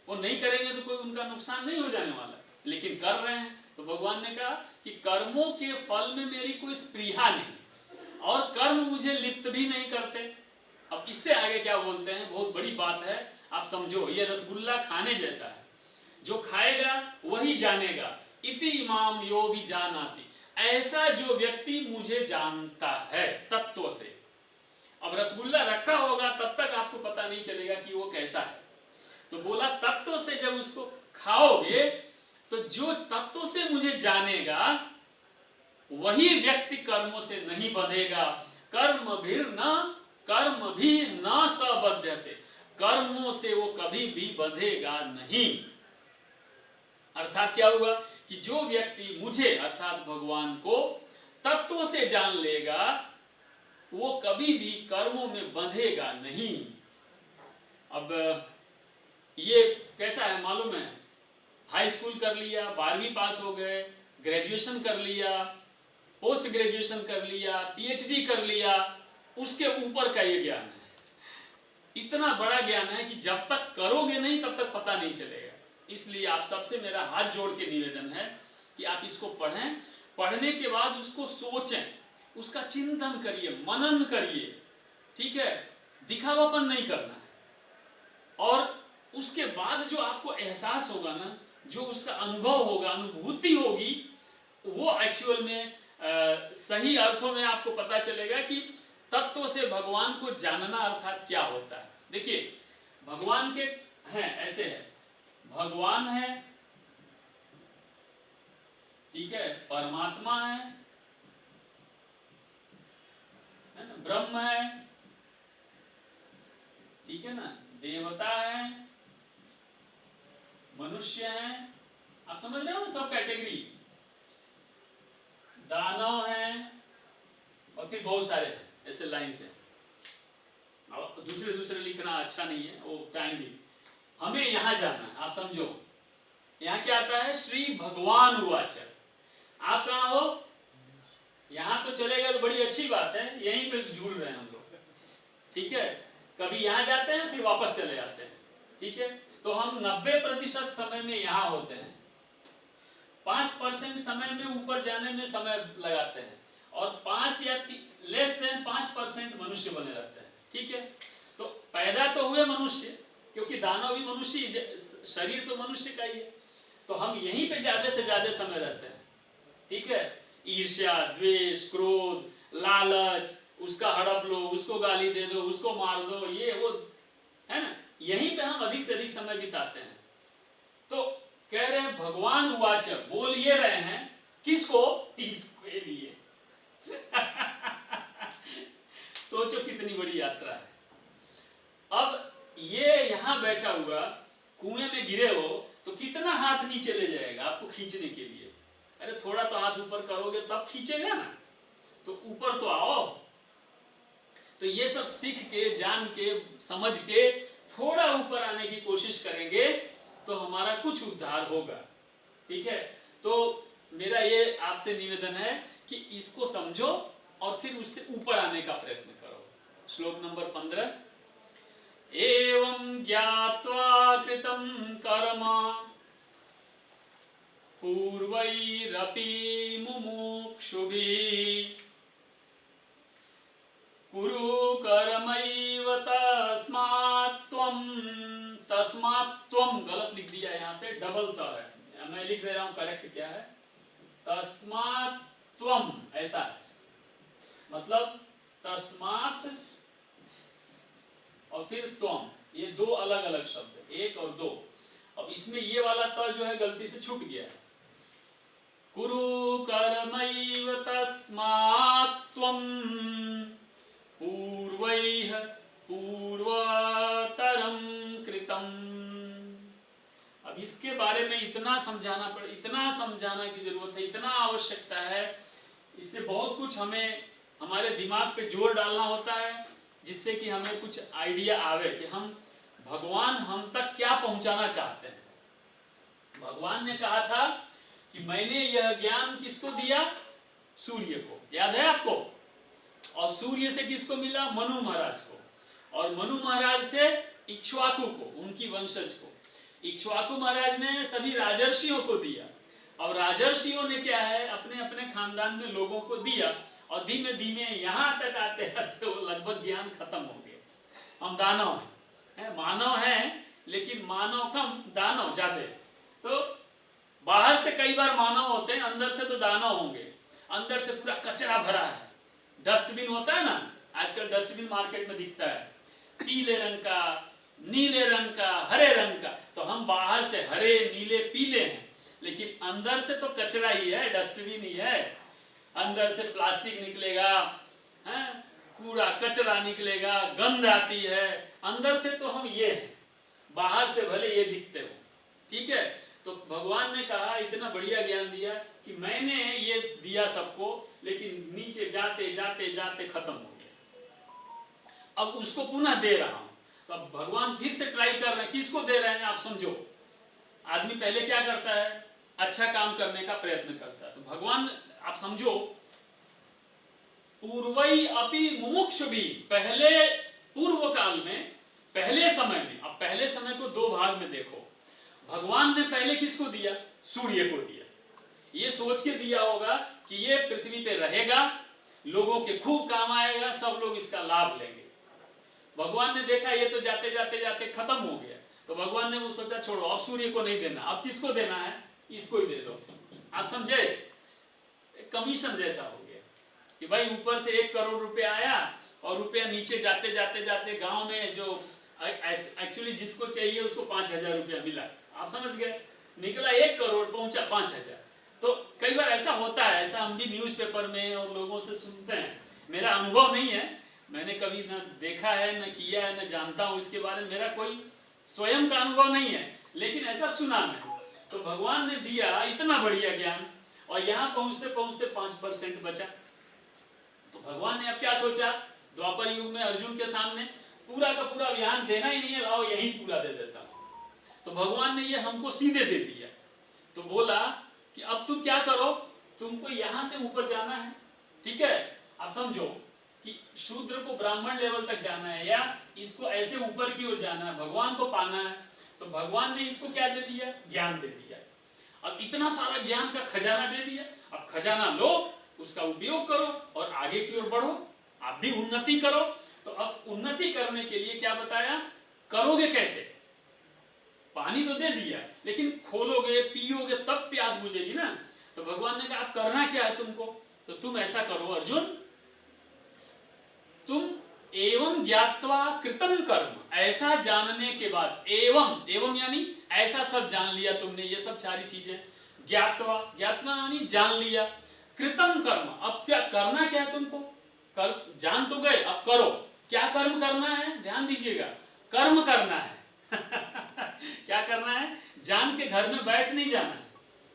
वो नहीं करेंगे तो कोई उनका नुकसान नहीं हो जाने वाला, लेकिन कर रहे हैं। तो भगवान ने कहा कि कर्मों के फल में मेरी कोई स्पृहा नहीं और कर्म मुझे लिप्त भी नहीं करते। अब इससे आगे क्या बोलते हैं, बहुत बड़ी बात है, आप समझो। ये रसगुल्ला खाने जैसा है, जो खाएगा वही जानेगा। इति इमाम यो भी जानाति, ऐसा जो व्यक्ति मुझे जानता है तत्व से। अब रसगुल्ला रखा होगा तब तक आपको पता नहीं चलेगा कि वो कैसा है, तो बोला तत्व से जब उसको खाओगे तो जो तत्व से मुझे जानेगा वही व्यक्ति कर्मों से नहीं बंधेगा। कर्म भी न सबध्यते, कर्मों से वो कभी भी बंधेगा नहीं। अर्थात क्या हुआ कि जो व्यक्ति मुझे अर्थात भगवान को तत्व से जान लेगा वो कभी भी कर्मों में बंधेगा नहीं। अब ये कैसा है मालूम है, हाई स्कूल कर लिया, 12वीं पास हो गए, ग्रेजुएशन कर लिया, पोस्ट ग्रेजुएशन कर लिया, पीएचडी कर लिया, उसके ऊपर का ये ज्ञान है। इतना बड़ा ज्ञान है कि जब तक करोगे नहीं तब तक पता नहीं चलेगा। इसलिए आप सबसे मेरा हाथ जोड़ के निवेदन है कि आप इसको पढ़ें, पढ़ने के बाद उसको सोचें, उसका चिंतन करिए, मनन करिए, ठीक है, दिखावापन नहीं करना है। और उसके बाद जो आपको एहसास होगा ना, जो उसका अनुभव होगा, अनुभूति होगी, वो एक्चुअल में सही अर्थों में आपको पता चलेगा कि तत्व से भगवान को जानना अर्थात क्या होता है। देखिए भगवान के हैं ऐसे है, भगवान है, ठीक है, परमात्मा है ना, ब्रह्म है, ठीक है ना, देवता है, मनुष्य है, आप समझ रहे हो ना सब कैटेगरी, दानव है, और फिर बहुत सारे हैं ऐसे लाइन से। अब दूसरे दूसरे लिखना अच्छा नहीं है, वो टाइम भी, हमें यहां जाना है, आप समझो। यहाँ क्या आता है, श्री भगवान उवाच। आप कहाँ हो, यहाँ तो चलेगा तो बड़ी अच्छी बात है, यहीं पे जुड़ रहे हैं हम लोग, ठीक है। कभी यहाँ जाते हैं फिर वापस चले जाते हैं, ठीक है। तो हम 90% समय में यहाँ होते हैं, 5% समय में ऊपर जाने में समय लगाते हैं, और 5 या लेस देन 5% मनुष्य बने रहते हैं, ठीक है। तो पैदा तो हुए मनुष्य, क्योंकि दानव भी मनुष्य, शरीर तो मनुष्य का ही है, तो हम यहीं पे ज्यादा से ज्यादा समय रहते हैं, ठीक है। ईर्ष्या, द्वेष, क्रोध, लालच, उसका हड़प लो, उसको गाली दे दो, उसको मार दो, ये वो है ना, यहीं पे हम अधिक से अधिक समय बिताते हैं। तो कह रहे हैं भगवान उवाच, बोल ये रहे हैं, किसको, इसके लिए सोचो कितनी बड़ी यात्रा है। अब ये यहां बैठा हुआ कुएं में गिरे हो तो कितना हाथ नीचे ले जाएगा आपको खींचने के लिए, अरे थोड़ा तो हाथ ऊपर करोगे तब खींचेगा ना, तो ऊपर तो आओ। तो ये सब सीख के, जान के, समझ के थोड़ा ऊपर आने की कोशिश करेंगे तो हमारा कुछ उद्धार होगा, ठीक है। तो मेरा ये आपसे निवेदन है कि इसको समझो और फिर उससे ऊपर आने का प्रयत्न करो। श्लोक नंबर 15, एवं ज्ञात्वा कृतं कर्म पूर्वैरपि मुमुक्षुभिः कुरु कर्मैव तस्मात् त्वं, तस्मात् त्वं गलत लिख दिया यहाँ पे, डबल त है, मैं लिख दे रहा हूँ, करेक्ट क्या है, तस्मात् त्वं, ऐसा है, मतलब तस्मात् और फिर त्वं, ये दो अलग अलग शब्द है, एक और दो। अब इसमें ये वाला त जो है गलती से छूट गया है, कुरु कर्मैव तस्मात् त्वं पूर्वैः पूर्वतरं कृतं। अब इसके बारे में इतना समझाना की जरूरत है, इतना आवश्यकता है, इससे बहुत कुछ हमें हमारे दिमाग पे जोर डालना होता है, जिससे कि हमें कुछ आइडिया आवे कि हम भगवान हम तक क्या पहुंचाना चाहते हैं। भगवान ने कहा था कि मैंने यह ज्ञान किसको दिया, सूर्य को, याद है आपको, और सूर्य से किसको मिला, मनु महाराज को, और मनु महाराज से इक्ष्वाकु को, उनकी वंशज को, इक्ष्वाकु महाराज ने सभी राजर्षियों को दिया, और राजर्षियों ने क्या है अपने अपने खानदान में लोगों को दिया, और धीमे धीमे यहाँ तक आते आते वो लगभग ज्ञान खत्म हो गया। हम दानव हैं, मानव हैं, लेकिन मानव कम, दानव ज्यादा। तो बाहर से कई बार मानव होते हैं, अंदर से तो दानव होंगे, अंदर से पूरा कचरा भरा है। डस्टबिन होता है ना, आजकल डस्टबिन मार्केट में दिखता है, पीले रंग का, नीले रंग का, हरे रंग का। तो हम बाहर से हरे, नीले, पीले हैं, लेकिन अंदर से तो कचरा ही है, डस्टबिन ही है। अंदर से प्लास्टिक निकलेगा, कूड़ा कचरा निकलेगा, गंध आती है, अंदर से तो हम ये हैं, बाहर से भले ये दिखते हो, ठीक है। तो भगवान ने कहा, इतना बढ़िया ज्ञान दिया कि मैंने ये दिया सबको, लेकिन नीचे जाते जाते जाते खत्म हो गया, अब उसको पुनः दे रहा हूं। तो अब भगवान फिर से ट्राई कर रहे हैं, किसको दे रहे हैं आप समझो। आदमी पहले क्या करता है, अच्छा काम करने का प्रयत्न करता है, तो भगवान आप समझो, पूर्वई अपि मुमुक्षुभि, पहले पूर्व काल में, पहले समय में, अब पहले समय को दो भाग में देखो। भगवान ने पहले किसको दिया? सूर्य को दिया। ये सोच के दिया होगा कि ये पृथ्वी पे रहेगा, लोगों के खूब काम आएगा, सब लोग इसका लाभ लेंगे। भगवान ने देखा ये तो जाते जाते जाते खत्म हो गया, तो भगवान ने वो सोचा छोड़ो, अब सूर्य को नहीं देना, अब किसको देना है? इसको ही दे दो। आप समझे? कमीशन जैसा हो गया कि भाई ऊपर से 1 करोड़ रुपया आया और रुपया नीचे जाते जाते जाते गांव में जो एक्चुअली जिसको चाहिए उसको 5,000 रुपया मिला। आप समझ गए? निकला 1 करोड़, पहुंचा 5,000। तो कई बार ऐसा होता है, ऐसा हम भी न्यूज़पेपर में और लोगों से सुनते हैं। मेरा अनुभव नहीं है, मैंने कभी न देखा है, न किया है, न जानता हूँ इसके बारे में, मेरा कोई स्वयं का अनुभव नहीं है, लेकिन ऐसा सुना मैं। तो भगवान ने दिया इतना बढ़िया ज्ञान और यहाँ पहुंचते पहुंचते 5% बचा। तो भगवान ने अब क्या सोचा? द्वापर युग में अर्जुन के सामने पूरा का पूरा ज्ञान देना ही नहीं है, लाओ यही पूरा दे देता हूं। तो भगवान ने ये हमको सीधे दे दिया। तो बोला कि अब तुम क्या करो, तुमको यहां से ऊपर जाना है, ठीक है? आप समझो कि शूद्र को ब्राह्मण लेवल तक जाना है या इसको ऐसे ऊपर की ओर जाना है, भगवान को पाना है। तो भगवान ने इसको क्या दे दिया? ज्ञान दे दिया। अब इतना सारा ज्ञान का खजाना दे दिया। अब खजाना लो, उसका उपयोग करो और आगे की ओर बढ़ो, आप भी उन्नति करो। तो अब उन्नति करने के लिए क्या बताया? करोगे कैसे? पानी तो दे दिया, लेकिन खोलोगे पियोगे तब प्यास बुझेगी ना। तो भगवान ने कहा अब करना क्या है तुमको? तो तुम ऐसा करो अर्जुन, तुम एवं ज्ञात्वा कृतं कर्म, ऐसा जानने के बाद, एवं एवं यानी ऐसा सब जान लिया तुमने, ये सब सारी चीजें, ज्ञात्वा ज्ञात्वा यानी जान लिया, कृतं कर्म, अब क्या करना, क्या तुमको कर, जान तो गए, अब करो। क्या कर्म करना है? ध्यान दीजिएगा, कर्म करना है। क्या करना है? जान के घर में बैठ नहीं जाना है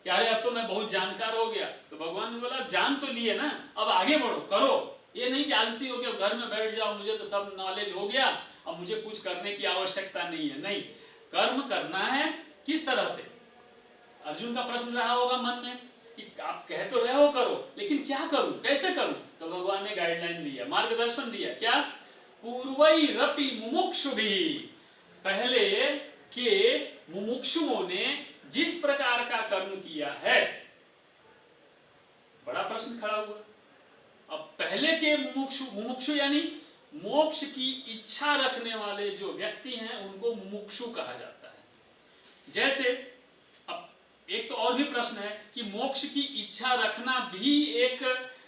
कि अरे अब तो मैं बहुत जानकार हो गया। तो भगवान ने बोला जान तो लिए ना, अब आगे बढ़ो, करो। ये नहीं कि आलसी हो गया घर में बैठ जाओ, मुझे तो सब नॉलेज हो गया, अब मुझे कुछ करने की आवश्यकता नहीं है। नहीं, कर्म करना है। किस तरह से? अर्जुन का प्रश्न रहा होगा मन में कि आप कह तो रहे हो करो, लेकिन क्या करूं, कैसे करूं? तो भगवान ने गाइडलाइन दिया, मार्गदर्शन दिया। क्या? पूर्वैरपि मुमुक्षुभिः, पहले के मुमुक्षुओं ने जिस प्रकार का कर्म किया है। बड़ा प्रश्न खड़ा हुआ। अब पहले के मुमुक्षु यानी मोक्ष की इच्छा रखने वाले जो व्यक्ति हैं उनको मुमुक्षु कहा जाता है। जैसे अब एक तो और भी प्रश्न है कि मोक्ष की इच्छा रखना भी एक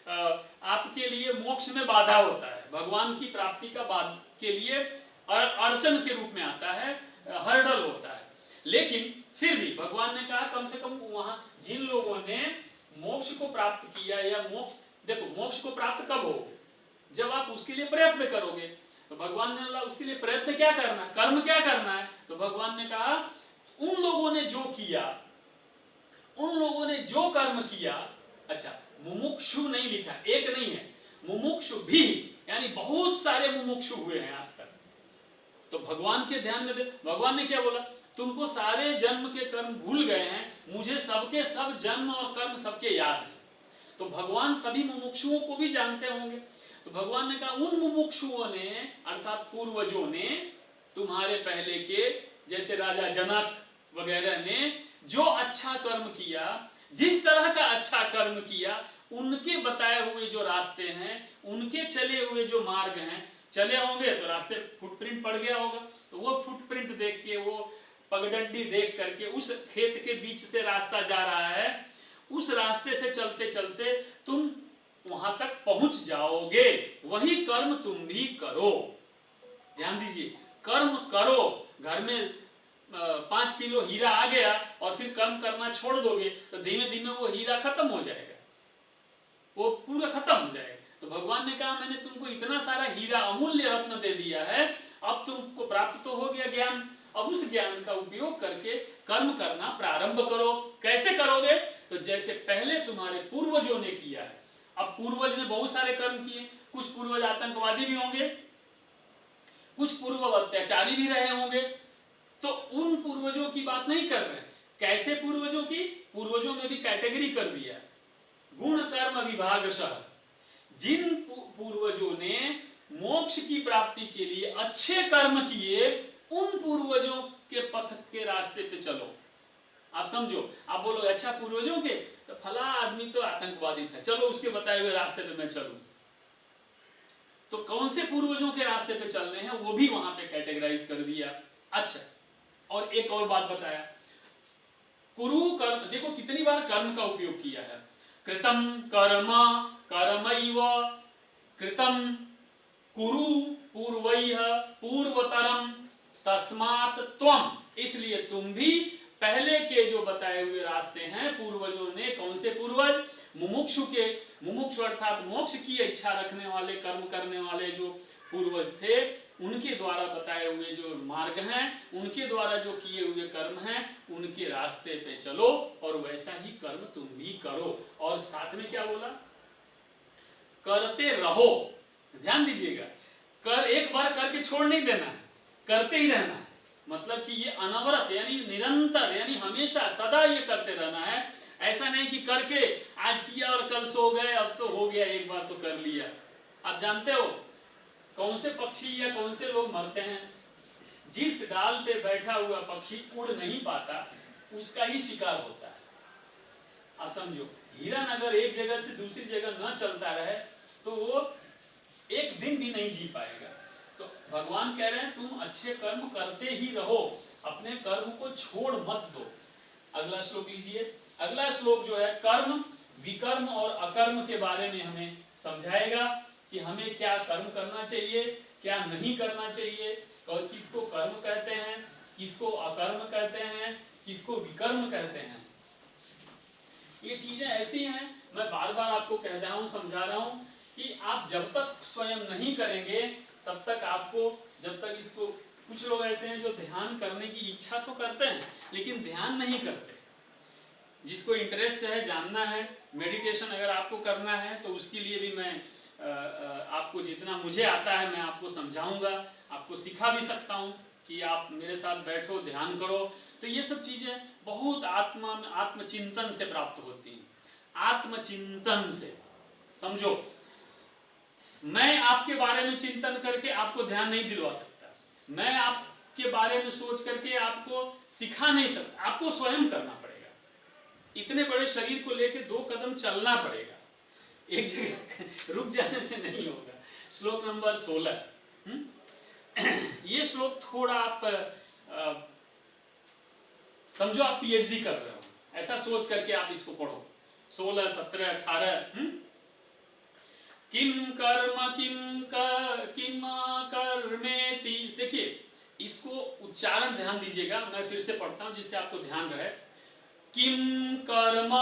आपके लिए मोक्ष में बाधा होता है, भगवान की प्राप्ति का के लिए अड़चन के रूप में आता है, हर्डल होता है। लेकिन फिर भी भगवान ने कहा कम से कम वहां जिन लोगों ने मोक्ष को प्राप्त किया, या मोक्ष, देखो मोक्ष को प्राप्त कब हो? जब आप उसके लिए प्रयत्न करोगे। तो भगवान ने बोला उसके लिए प्रयत्न क्या करना है, कर्म क्या करना है? तो भगवान ने कहा उन लोगों ने जो किया, उन लोगों ने जो कर्म किया। अच्छा, मुमुक्षु नहीं लिखा, एक नहीं है, मुमुक्षु भी, यानी बहुत सारे मुमुक्षु हुए हैं आज तक। तो भगवान के ध्यान में भगवान ने क्या बोला? तुमको सारे जन्म के कर्म भूल गए हैं, मुझे सबके सब जन्म और कर्म सबके याद है। तो भगवान सभी मुमुक्षुओं को भी जानते होंगे। तो भगवान ने कहा उन मुमुक्षुओं ने, अर्थात पूर्वजों ने, तुम्हारे पहले के जैसे राजा जनक वगैरह ने जो अच्छा कर्म किया, जिस तरह का अच्छा कर्म किया, उनके बताए हुए जो रास्ते हैं, उनके चले हुए जो मार्ग हैं, चले होंगे तो रास्ते फुटप्रिंट पड़ गया होगा, तो वो फुटप्रिंट देख के, वो पगडंडी देख करके, उस खेत के बीच से रास्ता जा रहा है, उस रास्ते से चलते चलते तुम वहां तक पहुंच जाओगे। वही कर्म तुम भी करो। ध्यान दीजिए, कर्म करो। घर में 5 किलो हीरा आ गया और फिर कर्म करना छोड़ दोगे तो धीमे धीमे वो हीरा खत्म हो जाएगा, वो पूरा खत्म हो जाएगा। तो भगवान ने कहा मैंने तुमको इतना सारा हीरा, अमूल्य रत्न दे दिया है, अब तुमको प्राप्त तो हो गया ज्ञान, अब उस ज्ञान का उपयोग करके कर्म करना प्रारंभ करो। कैसे करोगे? तो जैसे पहले तुम्हारे पूर्वजों ने किया है। अब पूर्वज ने बहुत सारे कर्म किए, कुछ पूर्वज आतंकवादी भी होंगे, कुछ पूर्व अत्याचारी भी रहे होंगे। तो उन पूर्वजों की बात नहीं कर रहे। कैसे पूर्वजों की? पूर्वजों में भी कैटेगरी कर दिया, गुण कर्म विभागशः। जिन पूर्वजों ने मोक्ष की प्राप्ति के लिए अच्छे कर्म किए, उन पूर्वजों के पथ के रास्ते पे चलो। आप समझो, आप बोलोगे अच्छा पूर्वजों के, तो फला आदमी तो आतंकवादी था, चलो उसके बताए हुए रास्ते पे मैं चलूं। तो कौन से पूर्वजों के रास्ते पे चलने हैं वो भी वहां पे कैटेगराइज कर दिया। अच्छा, और एक और बात बताया, कुरु कर्म, देखो कितनी बार कर्म का उपयोग किया है। कृतम कर्म कर्मैव कृतम कुरु पूर्वैः पूर्वतरम तस्मात् त्वम, इसलिए तुम भी पहले के जो बताए हुए रास्ते हैं पूर्वजों ने, कौन से पूर्वज, मुमुक्षु के, मुमुक्षु अर्थात मोक्ष की इच्छा रखने वाले, कर्म करने वाले जो पूर्वज थे, उनके द्वारा बताए हुए जो मार्ग हैं, उनके द्वारा जो किए हुए कर्म हैं, उनके रास्ते पे चलो और वैसा ही कर्म तुम भी करो। और साथ में क्या बोला, करते रहो। ध्यान दीजिएगा, कर एक बार करके छोड़ नहीं देना है, करते ही रहना है। मतलब कि ये अनवरत यानी निरंतर, यानी हमेशा सदा ये करते रहना है। ऐसा नहीं कि करके आज किया और कल सो गए, अब तो हो गया, एक बार तो कर लिया। आप जानते हो कौन से पक्षी या कौन से लोग मरते हैं? जिस डाल पे बैठा हुआ पक्षी उड़ नहीं पाता उसका ही शिकार होता है। आप समझो, हिरन अगर एक जगह से दूसरी जगह न चलता रहे तो वो एक दिन भी नहीं जी पाएगा। तो भगवान कह रहे हैं तुम अच्छे कर्म करते ही रहो, अपने कर्म को छोड़ मत दो। अगला श्लोक लीजिए। अगला श्लोक जो है कर्म, विकर्म और अकर्म के बारे में हमें समझाएगा कि हमें क्या कर्म करना चाहिए, क्या नहीं करना चाहिए, और किसको कर्म कहते हैं, किसको अकर्म कहते हैं, किसको विकर्म कहते हैं। ये चीजें ऐसी हैं, मैं बार बार आपको कह रहा हूं, समझा रहा हूं कि आप जब तक स्वयं नहीं करेंगे तब तक आपको, जब तक इसको, कुछ लोग ऐसे हैं जो ध्यान करने की इच्छा तो करते हैं लेकिन ध्यान नहीं करते। जिसको इंटरेस्ट है, जानना है, मेडिटेशन अगर आपको करना है तो उसके लिए भी मैं आपको जितना मुझे आता है मैं आपको समझाऊंगा, आपको सिखा भी सकता हूं कि आप मेरे साथ बैठो, ध्यान करो। तो ये सब चीजें बहुत आत्मचिंतन से प्राप्त होती हैं, आत्मचिंतन से। समझो, मैं आपके बारे में चिंतन करके आपको ध्यान नहीं दिलवा सकता, मैं आपके बारे में सोच करके आपको सिखा नहीं सकता, आपको स्वयं करना पड़ेगा। इतने बड़े शरीर को लेकर 2 कदम चलना पड़ेगा, एक जगह रुक जाने से नहीं होगा। श्लोक नंबर 16। ये श्लोक थोड़ा आप समझो आप पीएचडी कर रहे हो, ऐसा सोच करके आप इसको पढ़ो। 16, 17, 18। किम कर्म किम कर्मेति, देखिए इसको उच्चारण ध्यान दीजिएगा, मैं फिर से पढ़ता हूं जिससे आपको ध्यान रहे। किम कर्म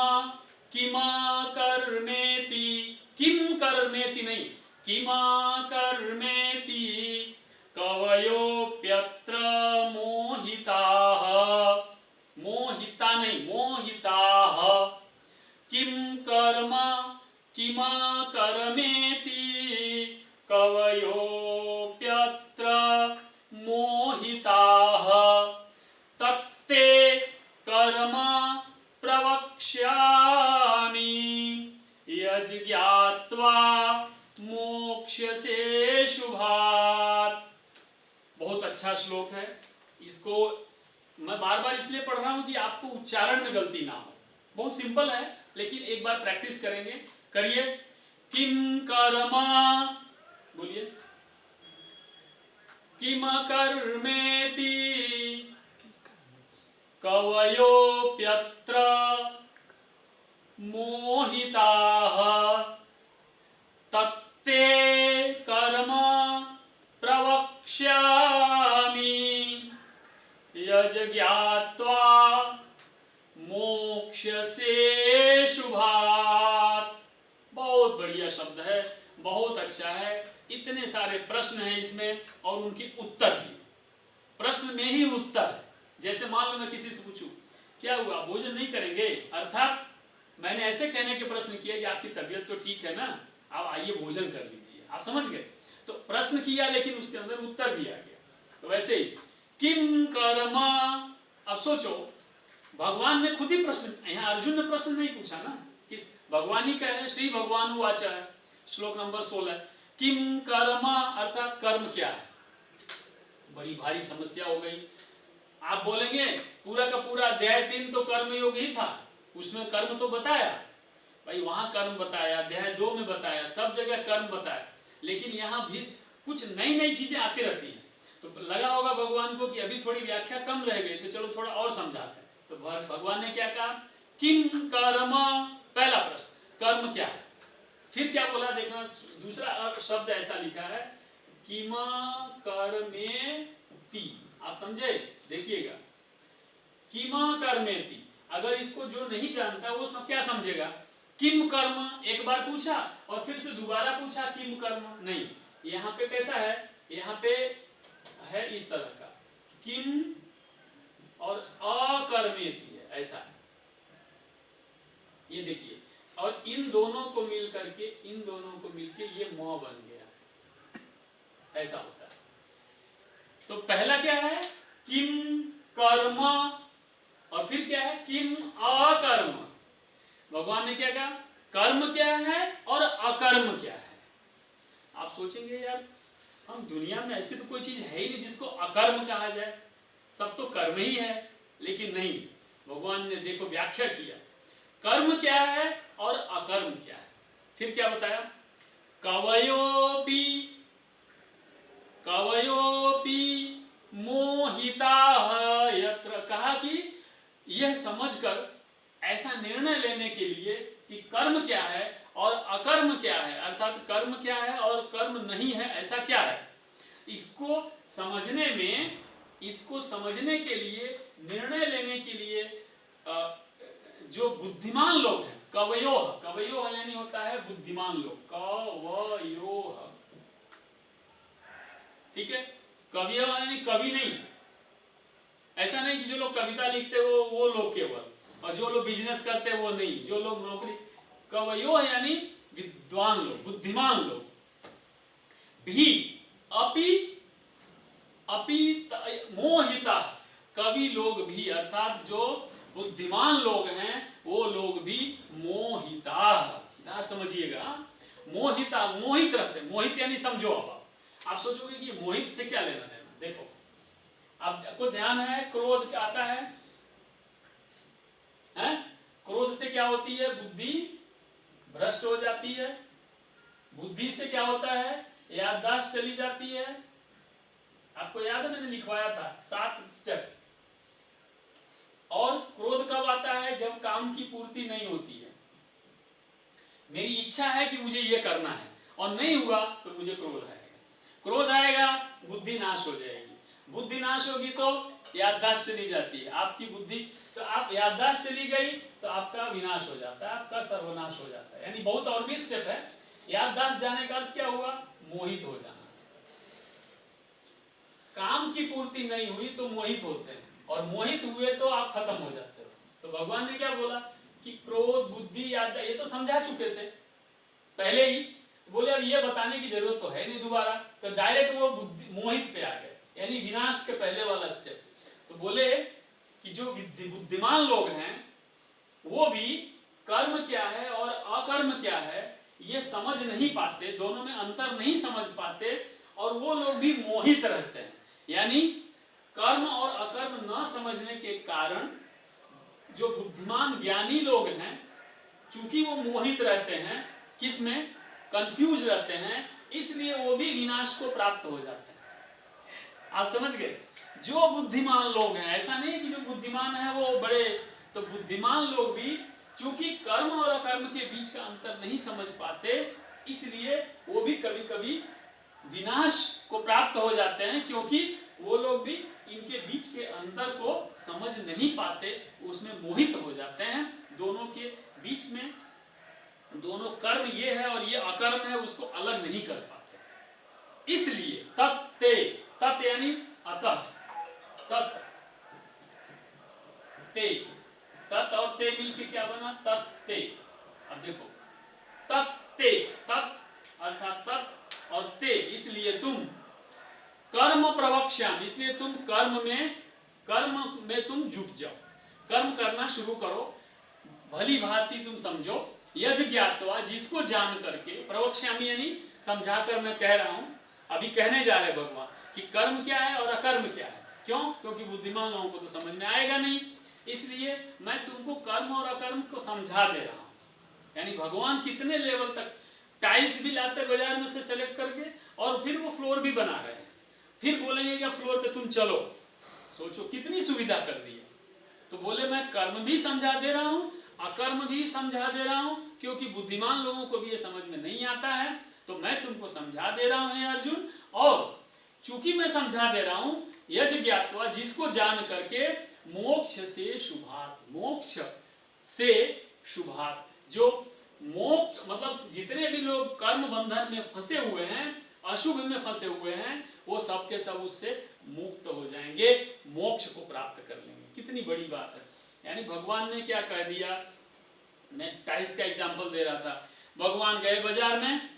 किमा कर्मेति, किम कर्मेति नहीं, किमा कर्मेति कवयोप्यत्र मोहिताः, मोहिता नहीं, मोहिताः। किम कर्म किमा कर्मेति कवयोप्यत्र मोहिताः तत्ते कर्म प्रवक्ष्यामि यज्ञात्वा मोक्ष्यसे शुभात्। बहुत अच्छा श्लोक है, इसको मैं बार बार इसलिए पढ़ रहा हूं कि आपको उच्चारण में गलती ना हो। बहुत सिंपल है लेकिन एक बार प्रैक्टिस करेंगे, करिए। किम कर्मा, बोलिए, किम कर्मेति कवयोप्यत्र मोहिताः तत्ते कर्म प्रवक्ष्यामि यज्ञात्वा मोक्ष्यसे शुभात्। बहुत बढ़िया शब्द है, बहुत अच्छा है। इतने सारे प्रश्न हैं इसमें और उनके उत्तर भी, प्रश्न में ही उत्तर है। जैसे मान लो मैं किसी से पूछूं क्या हुआ, भोजन नहीं करेंगे, अर्थात मैंने ऐसे कहने के प्रश्न किया कि आपकी तबीयत तो ठीक है ना, आप आइए भोजन कर लीजिए, आप समझ गए। तो प्रश्न किया लेकिन उसके अंदर उत्तर भी आ गया। तो वैसे ही किम कर्मा, अब सोचो भगवान ने खुद ही प्रश्न, यहाँ अर्जुन ने प्रश्न नहीं पूछा ना, किस, भगवान ही कह रहे हैं, श्री भगवान उवाचा है, श्लोक नंबर 16। किम कर्मा अर्थात कर्म क्या है। बड़ी भारी समस्या हो गई। आप बोलेंगे पूरा का पूरा अध्याय 3 तो कर्मयोग ही था, उसमें कर्म तो बताया भाई, वहां कर्म बताया, अध्याय 2 में बताया, सब जगह कर्म बताया, लेकिन यहाँ भी कुछ नई नई चीजें आती रहती हैं। तो लगा होगा भगवान को कि अभी थोड़ी व्याख्या कम रह गई, तो चलो थोड़ा और समझाते हैं। तो भगवान ने क्या कहा, किम कर्म, पहला प्रश्न कर्म क्या है। फिर क्या बोला देखना, दूसरा शब्द ऐसा लिखा है किम कर्मेति, आप समझे, देखिएगा किम कर्मेति। अगर इसको जो नहीं जानता वो सब क्या समझेगा, किम कर्म एक बार पूछा और फिर से दोबारा पूछा किम कर्म, नहीं, यहाँ पे कैसा है, यहाँ पे है इस तरह का, किम और अकर्मेति है, ऐसा है, ये देखिए। और इन दोनों को मिल करके, इन दोनों को मिलके ये म बन गया, ऐसा होता है। तो पहला क्या है, किम कर्म, और फिर क्या है, किम अकर्म। भगवान ने क्या कहा, कर्म क्या है और अकर्म क्या है। आप सोचेंगे यार, हम दुनिया में ऐसी तो कोई चीज है ही नहीं जिसको अकर्म कहा जाए, सब तो कर्म ही है। लेकिन नहीं, भगवान ने देखो व्याख्या किया, कर्म क्या है और अकर्म क्या है। फिर क्या बताया, कवयोपि मोहिता यत्र, कहा कि यह समझकर ऐसा निर्णय लेने के लिए कि कर्म क्या है और अकर्म क्या है, अर्थात कर्म क्या है और कर्म नहीं है, ऐसा क्या है, इसको समझने में, इसको समझने के लिए, निर्णय लेने के लिए जो बुद्धिमान लोग हैं, कवयोह, कवयोह यानी होता है बुद्धिमान लोग, कवयोह, ठीक है। कवि यानी कवि नहीं, ऐसा नहीं कि जो लोग कविता लिखते वो लोग केवल, और जो लोग बिजनेस करते वो नहीं, जो लोग नौकरी, कवयोह यानी विद्वान लोग, बुद्धिमान लोग, भी अपि मोहिता, कवि लोग भी, अर्थात जो बुद्धिमान लोग हैं वो लोग भी मोहिता, समझिएगा, मोहिता, मोहित रहते, मोहित यानी समझो। अब आप सोचोगे कि मोहित से क्या लेना देना, देखो आपको ध्यान है, क्रोध क्या आता है, हैं? क्रोध से क्या होती है, बुद्धि भ्रष्ट हो जाती है, बुद्धि से क्या होता है, याददाश्त चली जाती है। आपको याद है मैंने लिखवाया था 7 स्टेप। और क्रोध कब आता है, जब काम की पूर्ति नहीं होती है, मेरी इच्छा है कि मुझे ये करना है और नहीं हुआ तो मुझे क्रोध आएगा, क्रोध आएगा बुद्धि नाश हो जाएगी, बुद्धि नाश होगी तो याददाश्त चली जाती है आपकी बुद्धि, तो आप याददाश्त चली गई तो आपका विनाश हो जाता है, आपका सर्वनाश हो जाता है। यानी बहुत और भी स्टेप है। याददाश्त जाने का अर्थ क्या हुआ, मोहित हो जाना। काम की पूर्ति नहीं हुई तो मोहित होते हैं, और मोहित हुए तो आप खत्म हो जाते हो। तो भगवान ने क्या बोला कि क्रोध, बुद्धि, याददाश्त, ये तो समझा चुके थे पहले ही, तो बोले अब ये बताने की जरूरत तो है नहीं दोबारा, तो डायरेक्ट वो मोहित पे आ गए, यानी विनाश के पहले वाला स्टेप। तो बोले कि जो बुद्धिमान लोग हैं वो भी कर्म क्या है और अकर्म क्या है ये समझ नहीं पाते, दोनों में अंतर नहीं समझ पाते, और वो लोग भी मोहित रहते हैं। यानी कर्म और अकर्म न समझने के कारण जो बुद्धिमान ज्ञानी लोग हैं, चूंकि वो मोहित रहते हैं, किसमें, कंफ्यूज रहते हैं, इसलिए वो भी विनाश को प्राप्त हो जाते हैं। आप समझ गए, जो बुद्धिमान लोग हैं, ऐसा नहीं है कि जो बुद्धिमान है वो बड़े, तो बुद्धिमान लोग भी चूंकि कर्म और अकर्म के बीच का अंतर नहीं समझ पाते, इसलिए वो भी कभी कभी विनाश को प्राप्त हो जाते हैं, क्योंकि वो लोग भी इनके बीच के अंतर को समझ नहीं पाते, उसमें मोहित हो जाते हैं। दोनों के बीच में, दोनों कर्म ये है और ये अकर्म है, उसको अलग नहीं कर पाते। इसलिए तत्ते, तत् यानी अतः, तत्, ते, तत् और ते मिलके क्या बना, तत्ते। अब देखो तत्ते, तत् अर्थात तत् और ते, इसलिए तुम कर्म प्रवक्ष्यामि, इसलिए तुम कर्म में तुम जुट जाओ, कर्म करना शुरू करो, भली भांति तुम समझो। यज्ञ ज्ञात्वा, जिसको जान करके, प्रवक्ष्यामि यानी समझाकर मैं कह रहा हूं, अभी कहने जा रहे भगवान कि कर्म क्या है और अकर्म क्या है, क्यों? क्योंकि बुद्धिमान लोगों को तो समझ में आएगा नहीं। इसलिए मैं तुमको कर्म और अकर्म को समझा दे रहा हूं। यानी भगवान कितने लेवल तक, टाइल्स भी लाते बाजार में से सेलेक्ट करके और फिर वो फ्लोर भी बना रहे हैं, फिर बोलेंगे कि फ्लोर पे तुम चलो। सोचो कितनी सुविधा कर दी है। तो बोले मैं कर्म भी समझा दे रहा हूं, अकर्म भी समझा दे रहा हूं, क्योंकि बुद्धिमान लोगों को भी ये समझ में नहीं आता है, तो मैं तुमको समझा दे रहा हूं हे अर्जुन। और चूंकि मैं समझा दे रहा हूं, यज्ञ ज्ञात्वा, जिसको जान करके मोक्ष से शुभात, मोक्ष से शुभात, जो मोक्ष मतलब जितने भी लोग कर्म बंधन में फंसे हुए हैं, अशुभ में फंसे हुए हैं, वो सब के सब उससे मुक्त हो जाएंगे, मोक्ष को प्राप्त कर लेंगे। कितनी बड़ी बात है। यानी भगवान ने क्या कह दिया, मैं टाइल्स का एग्जांपल दे रहा था। भगवान गए बाजार में,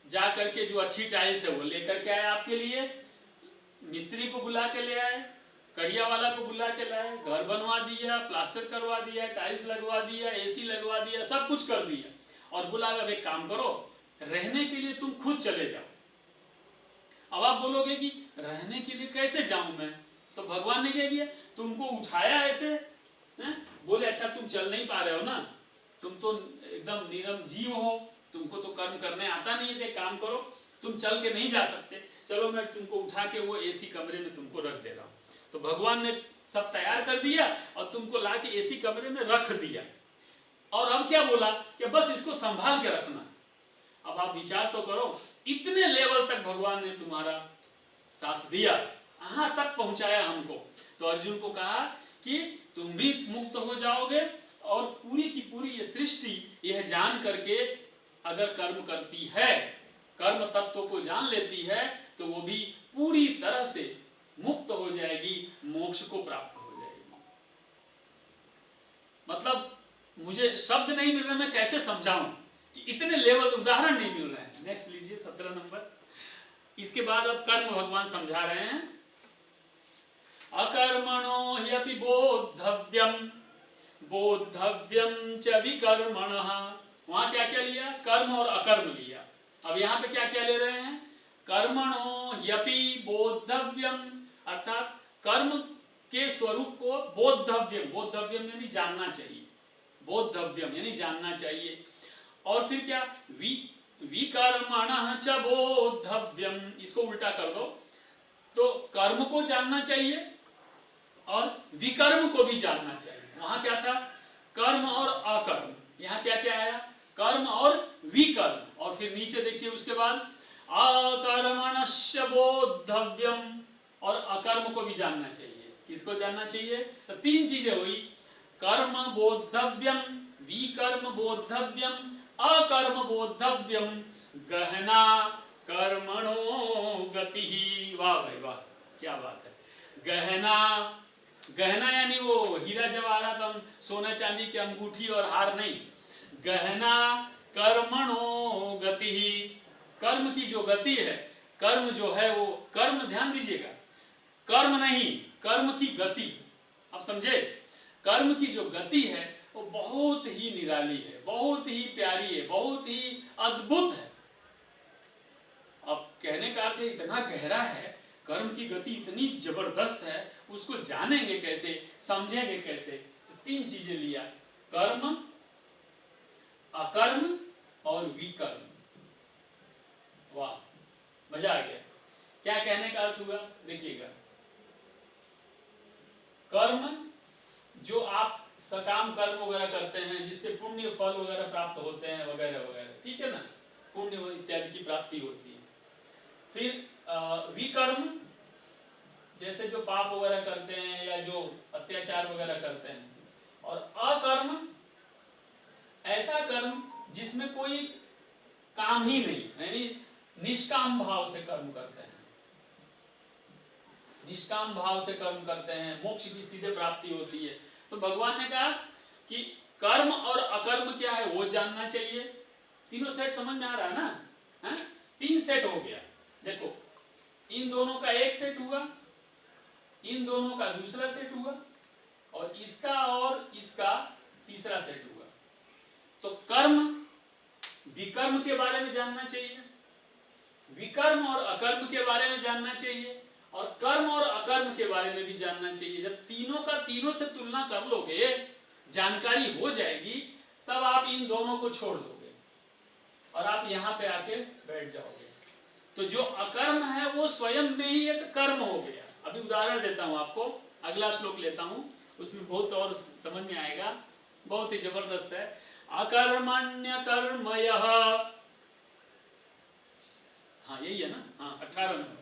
जा करके जो अच्छी टाइल्स है वो लेकर के आए आपके लिए, मिस्त्री को बुला के ले आए, कड़िया वाला को बुला के लाए, घर बनवा दिया, प्लास्टर करवा दिया, टाइल्स लगवा दिया, एसी लगवा दिया, सब कुछ कर दिया, और बोला अब एक काम करो, रहने के लिए तुम खुद चले जाओ। अब आप बोलोगे कि रहने के लिए कैसे जाऊं मैं? तो भगवान ने क्या किया, तुमको उठाया ऐसे, बोले अच्छा तुम चल नहीं पा रहे हो ना, तुम तो एकदम नीरम जीव हो, तुमको तो कर्म करने आता नहीं है, काम करो, तुम चल के नहीं जा सकते, चलो मैं तुमको उठा के वो एसी कमरे में तुमको रख दे रहा हूं। तो भगवान ने सब तैयार कर दिया और तुमको ला के एसी कमरे में रख दिया, और अब क्या बोला कि बस इसको संभाल के रखना। अब आप विचार तो करो, इतने लेवल तक भगवान ने तुम्हारा साथ दिया, यहां तक पहुंचाया हमको। तो अर्जुन को कहा कि तुम भी मुक्त हो जाओगे, और पूरी की पूरी ये सृष्टि यह जान करके अगर कर्म करती है, कर्म तत्व को जान लेती है, तो वो भी पूरी तरह से मुक्त हो जाएगी, मोक्ष को प्राप्त हो जाएगी। मतलब मुझे शब्द नहीं मिल रहे, मैं कैसे समझाऊं कि इतने लेवल, उदाहरण नहीं मिल रहे हैं। नेक्स्ट लीजिए 17 नंबर। इसके बाद अब कर्म भगवान समझा रहे हैं। अकर्मणो ह्यपि बोद्धव्यम, बोद्धव्यम च विकर्मणः। वहां क्या क्या लिया, कर्म और अकर्म लिया। अब यहाँ पे क्या क्या ले रहे हैं, कर्मणो ह्यपि बोद्धव्यम, अर्थात कर्म के स्वरूप को बोद्धव्यम, बोद्धव्यम यानी जानना चाहिए, बोद्धव्यम यानी जानना चाहिए। और फिर क्या, विकर्मणः च बोद्धव्यम, इसको उल्टा कर दो, तो कर्म को जानना चाहिए और विकर्म को भी जानना चाहिए। वहां क्या था, कर्म और अकर्म, यहाँ क्या क्या आया, कर्म और विकर्म। और फिर नीचे देखिए उसके बाद अकर्मणस्य बोद्धव्यम, और अकर्म को भी जानना चाहिए। किसको जानना चाहिए, तो तीन चीजें हुई, कर्म बोद्धव्यम, विकर्म बोद्धव्यम, अकर्म बोद्धव्यम, गहना कर्मणो गति। वाह भाई वाह, क्या बात है। गहना, गहना यानी वो हीरा जवाहरात, सोना चांदी की अंगूठी और हार नहीं, गहना कर्मणो गति, कर्म की जो गति है, कर्म जो है वो, कर्म ध्यान दीजिएगा, कर्म नहीं, कर्म की गति, आप समझे, कर्म की जो गति है वो बहुत ही निराली है, बहुत ही प्यारी है, बहुत ही अद्भुत है। अब कहने का अर्थ इतना गहरा है, कर्म की गति इतनी जबरदस्त है, उसको जानेंगे कैसे, समझेंगे कैसे? तो तीन चीजें लिया, कर्म, अकर्म और विकर्म। वाह, मजा आ गया। क्या कहने का अर्थ हुआ, देखिएगा, कर्म जो आप सकाम कर्म वगैरह करते हैं, जिससे पुण्य फल वगैरह प्राप्त होते हैं वगैरह वगैरह, ठीक है ना, पुण्य इत्यादि की प्राप्ति होती है। फिर विकर्म, जैसे जो पाप वगैरह करते हैं या जो अत्याचार वगैरह करते हैं। और अकर्म, ऐसा कर्म जिसमें कोई काम ही नहीं, यानी निष्काम भाव से कर्म करते हैं, निष्काम भाव से कर्म करते हैं, मोक्ष की सीधे प्राप्ति होती है। तो भगवान ने कहा कि कर्म और अकर्म क्या है वो जानना चाहिए। तीनों सेट समझ में आ रहा है ना, है? तीन सेट हो गया। देखो, इन दोनों का एक सेट हुआ, इन दोनों का दूसरा सेट हुआ, और इसका और इसका तीसरा सेट हुआ। तो कर्म, विकर्म के बारे में जानना चाहिए, विकर्म और अकर्म के बारे में जानना चाहिए, और कर्म और अकर्म के बारे में भी जानना चाहिए। जब तीनों का तीनों से तुलना कर लोगे, जानकारी हो जाएगी, तब आप इन दोनों को छोड़ दोगे और आप यहाँ पे आके बैठ जाओगे। तो जो अकर्म है वो स्वयं में ही एक कर्म हो गया। अभी उदाहरण देता हूँ आपको, अगला श्लोक लेता हूँ, उसमें बहुत और समझ में आएगा, बहुत ही जबरदस्त है। अकर्मण्य कर्मयः, हाँ यही है ना, हाँ 18 नंबर।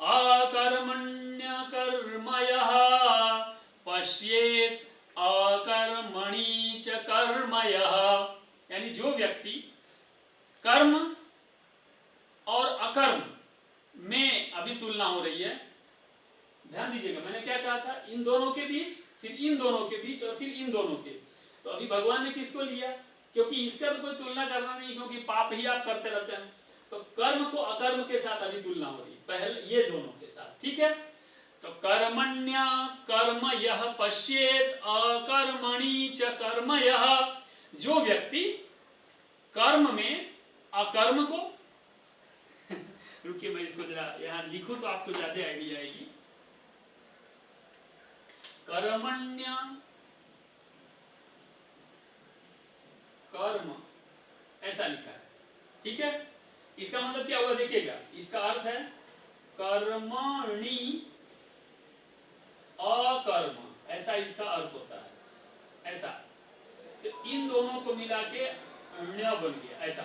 अकर्मण्य कर्मयः पश्येत अकर्मणि च कर्मयः, यानी जो व्यक्ति कर्म और अकर्म में अभी तुलना हो रही है, ध्यान दीजिएगा मैंने क्या कहा था, इन दोनों के बीच, फिर इन दोनों के बीच और फिर इन दोनों के। तो अभी भगवान ने किसको लिया, क्योंकि इसका तो कोई तुलना करना नहीं, क्योंकि पाप ही आप करते रहते हैं। तो कर्म को अकर्म के साथ अभी तुलना हो रही है, पहले ये दोनों के साथ, ठीक है। तो कर्मण्य कर्मयः पश्येत अकर्मणि च कर्मयः, जो व्यक्ति कर्म में अकर्म को रुकिए मैं इसको जरा यहाँ लिखूं तो आपको ज्यादा आइडिया आएगी। कर्मण्य कर्म ऐसा लिखा है, ठीक है। इसका मतलब क्या हुआ देखिएगा, इसका अर्थ है कर्मणि अकर्म, ऐसा इसका अर्थ होता है, ऐसा। तो इन दोनों को मिला के ण्य बन गया, ऐसा।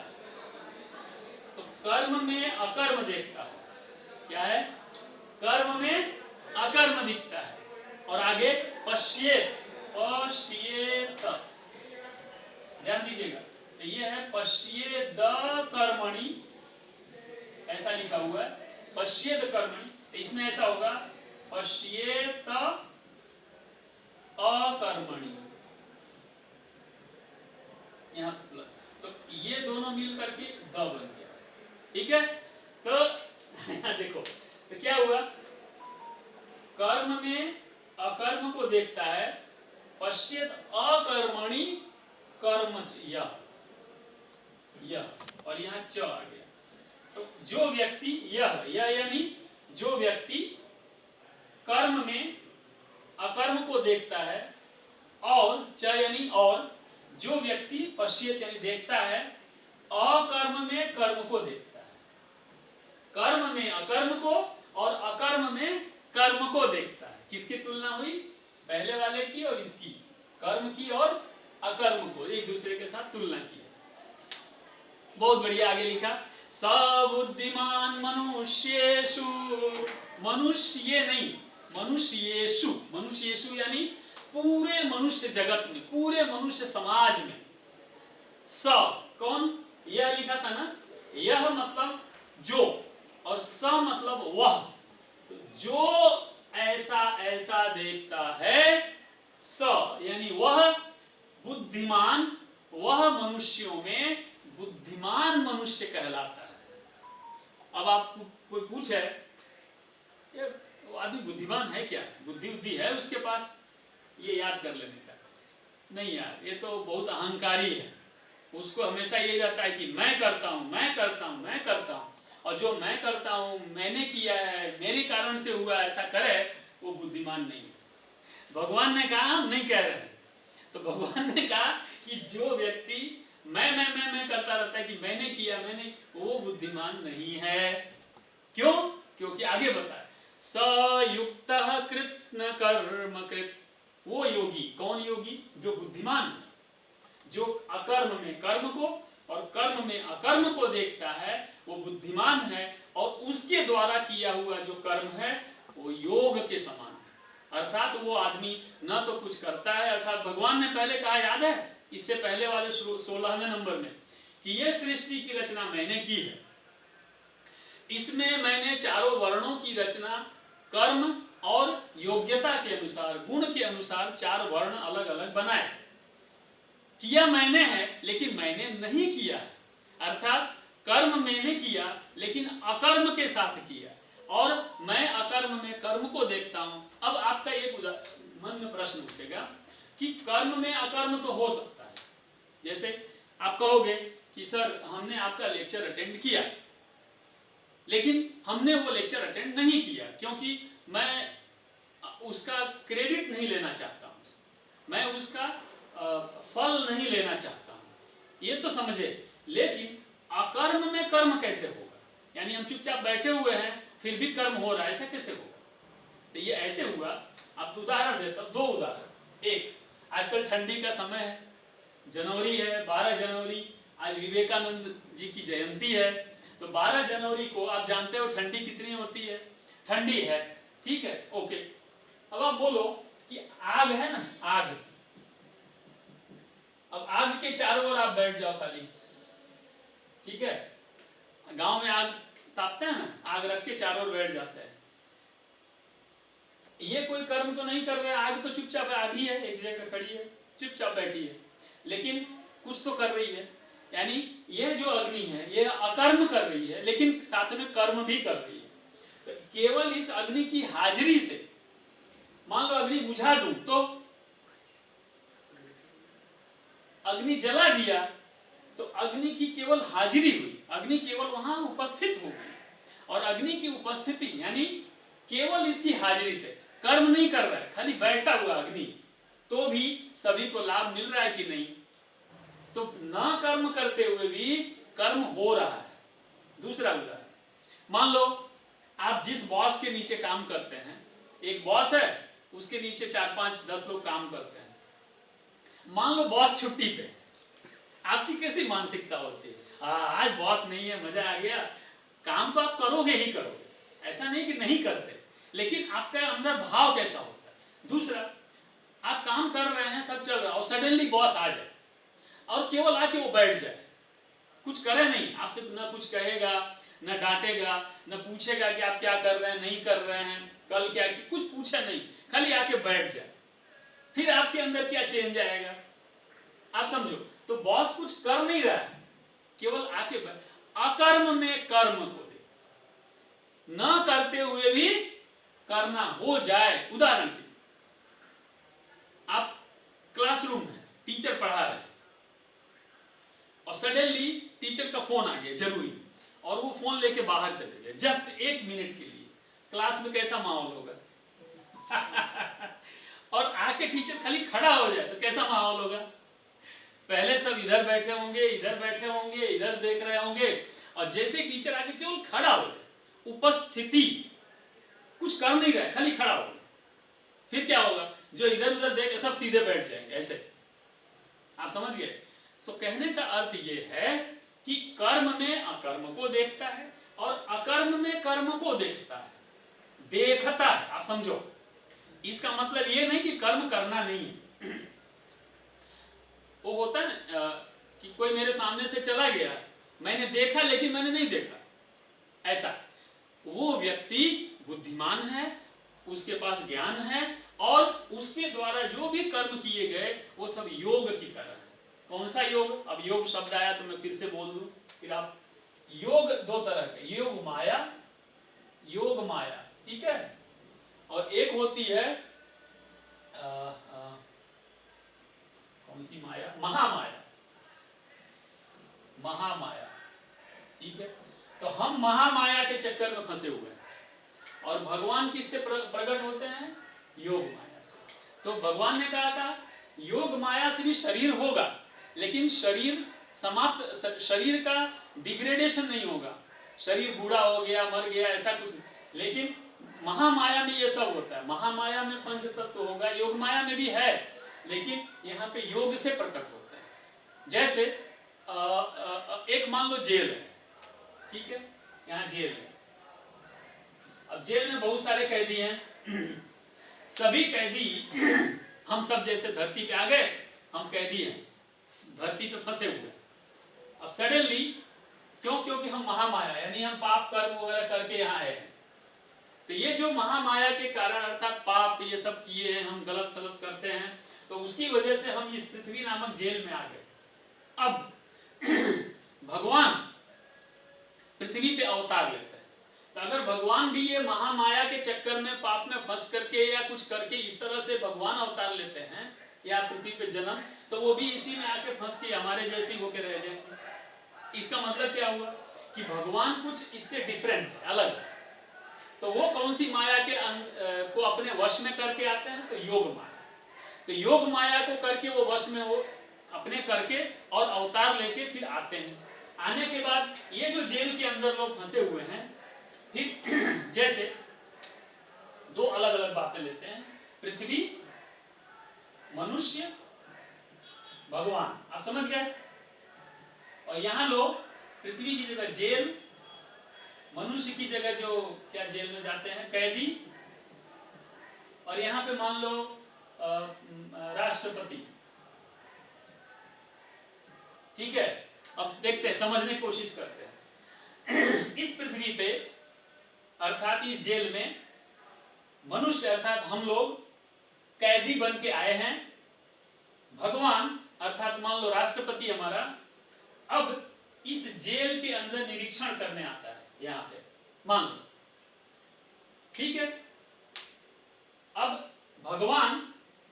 तो कर्म में अकर्म देखता है, क्या है, कर्म में अकर्म दिखता है। और आगे पश्येत, पश्येत, ध्यान दीजिएगा, तो ये है पश्येद कर्मणि, ऐसा लिखा हुआ है पश्येद कर्मणि। तो इसमें ऐसा होगा पश्येत अकर्मणि, यहाँ तो ये दोनों मिल करके द बन गया, ठीक है। तो देखो तो क्या हुआ, कर्म में अकर्म को देखता है, पश्येत अकर्मणि कर्म यह, और यहाँ च आ गया। तो जो व्यक्ति यह यानी जो व्यक्ति कर्म में अकर्म को देखता है, और च यानी और, जो व्यक्ति पश्येत यानी देखता है, अकर्म में कर्म को देखता है, कर्म में अकर्म को और अकर्म में कर्म को देखता है। किसकी तुलना हुई, पहले वाले की और इसकी, कर्म की और अकर्म को एक दूसरे के साथ तुलना की। बहुत बढ़िया, आगे लिखा सबुद्धिमान मनुष्येषु, मनुष्य नहीं मनुष्येषु, मनुष्येषु यानी पूरे मनुष्य जगत में, पूरे मनुष्य समाज में। स कौन, यह लिखा था ना, यह मतलब जो, और स मतलब वह। तो जो ऐसा ऐसा देखता है, स यानी वह बुद्धिमान, वह मनुष्यों में बुद्धिमान मनुष्य कहलाता है। अब आप कोई पूछे ये आदमी बुद्धिमान है क्या, बुद्धि है उसके पास ये याद कर लेने का, नहीं यार, ये तो बहुत अहंकारी है। उसको हमेशा यही रहता है कि मैं करता हूँ, मैं करता हूँ, मैं करता हूँ, और जो मैं करता हूँ, मैंने किया है, मेरे कारण से हुआ, ऐसा करे, वो बुद्धिमान नहीं है। भगवान ने कहा, हम नहीं कह रहे हैं, तो भगवान ने कहा कि जो व्यक्ति मैं करता रहता है कि मैंने किया, मैंने, वो बुद्धिमान नहीं है। क्यों, क्योंकि आगे बताए सयुक्तः कृत्स्न कर्म कृत, वो योगी, कौन योगी, जो बुद्धिमान है, जो अकर्म में कर्म को और कर्म में अकर्म को देखता है, वो बुद्धिमान है, और उसके द्वारा किया हुआ जो कर्म है वो योग के समान है। अर्थात वो आदमी न तो कुछ करता है, अर्थात भगवान ने पहले कहा, याद है इससे पहले वाले 16वें नंबर में, कि ये सृष्टि की रचना मैंने की है, इसमें मैंने चारों वर्णों की रचना कर्म और योग्यता के अनुसार, गुण के अनुसार 4 वर्ण अलग अलग बनाए। किया मैंने है, लेकिन मैंने नहीं किया है, अर्थात कर्म मैंने किया लेकिन अकर्म के साथ किया, और मैं अकर्म में कर्म को देखता हूं। अब आपका एक मन में प्रश्न उठेगा कि कर्म में अकर्म तो हो सकता है, जैसे आप कहोगे कि सर हमने आपका लेक्चर अटेंड किया, लेकिन हमने वो लेक्चर अटेंड नहीं किया क्योंकि मैं उसका क्रेडिट नहीं लेना चाहता हूँ, मैं उसका फल नहीं लेना चाहता हूँ, ये तो समझे। लेकिन अकर्म में कर्म कैसे होगा, यानी हम चुपचाप बैठे हुए हैं फिर भी कर्म हो रहा है, ऐसा कैसे होगा? तो ये ऐसे हुआ, आपको उदाहरण देता हूँ, 2 उदाहरण। एक, आजकल ठंडी का समय है, जनवरी है, 12 जनवरी, आज विवेकानंद जी की जयंती है। तो 12 जनवरी को आप जानते हो ठंडी कितनी होती है? ठंडी है, ठीक है, ओके। अब आप बोलो कि आग है ना, आग, अब आग के चारों ओर आप बैठ जाओ खाली, ठीक है, गांव में आग तापते हैं ना, आग रख के चारों ओर बैठ जाते हैं। ये कोई कर्म तो नहीं कर रहा है, आग तो चुपचाप आग ही है, एक जगह खड़ी है, चुपचाप बैठी है, लेकिन कुछ तो कर रही है। यानी ये जो अग्नि है ये अकर्म कर रही है, लेकिन साथ में कर्म भी कर रही है। तो केवल इस अग्नि की हाजिरी से, मान लो अग्नि बुझा दूं तो अग्नि जला दिया, तो अग्नि की केवल हाजिरी हुई, अग्नि केवल वहां उपस्थित हो गई, और अग्नि की उपस्थिति यानी केवल इसकी हाजिरी से, कर्म नहीं कर रहा है, खाली बैठा हुआ अग्नि, तो भी सभी को लाभ मिल रहा है कि नहीं? तो ना कर्म करते हुए भी कर्म हो रहा है। दूसरा उदाहरण, मान लो आप जिस बॉस के नीचे काम करते हैं, एक बॉस है, उसके नीचे 4, 5, 10 लोग काम करते हैं। मान लो बॉस छुट्टी पे, आपकी कैसी मानसिकता होती है? आज बॉस नहीं है, मजा आ गया। काम तो आप करोगे ही करोगे, ऐसा नहीं कि नहीं करते, लेकिन आपका अंदर भाव कैसा होता है? दूसरा, आप काम कर रहे हैं, सब चल रहा है, और सडनली बॉस आ जाए और केवल आके वो बैठ जाए, कुछ करे नहीं, आपसे ना कुछ कहेगा, न डांटेगा, न पूछेगा कि आप क्या कर रहे हैं, नहीं कर रहे हैं, कल क्या, कुछ पूछे नहीं, खाली आके बैठ जाए, फिर आपके अंदर क्या चेंज आएगा? आप समझो। तो बॉस कुछ कर नहीं रहा है, केवल आके अकर्म में कर्म को दे, न करते हुए भी करना हो जाए। उदाहरण के लिए, आप क्लासरूम में टीचर पढ़ा रहे हैं और सडनली टीचर का फोन आ गया जरूरी, और वो फोन लेके बाहर चले गए जस्ट 1 मिनट के लिए, क्लास में कैसा माहौल होगा? और आके टीचर खाली खड़ा हो जाए तो कैसा माहौल होगा? पहले सब इधर बैठे होंगे, इधर बैठे होंगे, इधर देख रहे होंगे, और जैसे टीचर आके केवल खड़ा हो जाए, उपस्थिति, कुछ कर नहीं रहा है, खाली खड़ा हो गया, फिर क्या होगा? जो इधर उधर देख सब सीधे बैठ जाएंगे, ऐसे। आप समझ गए? तो कहने का अर्थ ये है कि कर्म में अकर्म को देखता है और अकर्म में कर्म को देखता है, देखता है। आप समझो, इसका मतलब ये नहीं कि कर्म करना नहीं है। वो होता है कि कोई मेरे सामने से चला गया, मैंने देखा लेकिन मैंने नहीं देखा, ऐसा। वो व्यक्ति बुद्धिमान है, उसके पास ज्ञान है, और उसके द्वारा जो भी कर्म किए गए वो सब योग की तरह है। कौन सा योग? अब योग शब्द आया तो मैं फिर से बोल दूं, फिर आप, योग 2 तरह के, योग माया, ठीक है, और एक होती है कौन सी माया? महामाया, ठीक है। तो हम महामाया के चक्कर में फंसे हुए हैं, और भगवान किससे प्रकट होते हैं? योग माया से। तो भगवान ने कहा था योग माया से भी शरीर होगा, लेकिन शरीर समाप्त, शरीर का डिग्रेडेशन नहीं होगा, शरीर बूढ़ा हो गया, मर गया, ऐसा कुछ नहीं। लेकिन महामाया में ये सब होता है, महामाया में पंच तत्व होगा, योग माया में भी है, लेकिन यहाँ पे योग से प्रकट होता है। जैसे एक मान लो जेल है, ठीक है, यहाँ जेल है, अब जेल में बहुत सारे कैदी हैं, सभी कैदी हम सब जैसे धरती पे आ गए, हम कैदी हैं, धरती पे फंसे हुए। अब सडनली क्यों? क्योंकि हम महामाया, यानी हम पाप कर्म वगैरह करके यहाँ आए हैं, तो ये जो महामाया के कारण अर्थात पाप ये सब किए हैं, हम गलत सलत करते हैं, तो उसकी वजह से हम इस पृथ्वी नामक जेल में आ गए। अब भगवान पृथ्वी पे अवतार लेते हैं, तो अगर भगवान भी ये महामाया के चक्कर में पाप में फंस करके या कुछ करके इस तरह से भगवान अवतार लेते हैं या पृथ्वी पे जन्म, तो वो भी इसी में आके फंस के हमारे जैसे होके रह जाएंगे। इसका मतलब क्या हुआ कि भगवान कुछ इससे डिफरेंट है, अलग है। तो वो कौन सी माया के को अपने वश में करके आते हैं? तो योग माया। तो योग माया को करके वो वश में, वो अपने करके और अवतार लेके फिर आते हैं। आने के बाद ये जो जेल के अंदर लोग फंसे हुए हैं, फिर जैसे दो अलग अलग बातें लेते हैं, पृथ्वी, मनुष्य, भगवान। आप समझ गए? और यहां लोग पृथ्वी की जगह जेल, मनुष्य की जगह जो क्या जेल में जाते हैं कैदी, और यहां पे मान लो राष्ट्रपति। ठीक है, अब देखते हैं, समझने की कोशिश करते हैं। इस पृथ्वी पे अर्थात इस जेल में मनुष्य अर्थात हम लोग कैदी बन के आए हैं। भगवान अर्थात मान लो राष्ट्रपति हमारा अब इस जेल के अंदर निरीक्षण करने आता है, यहां पे मान लो। ठीक है, अब भगवान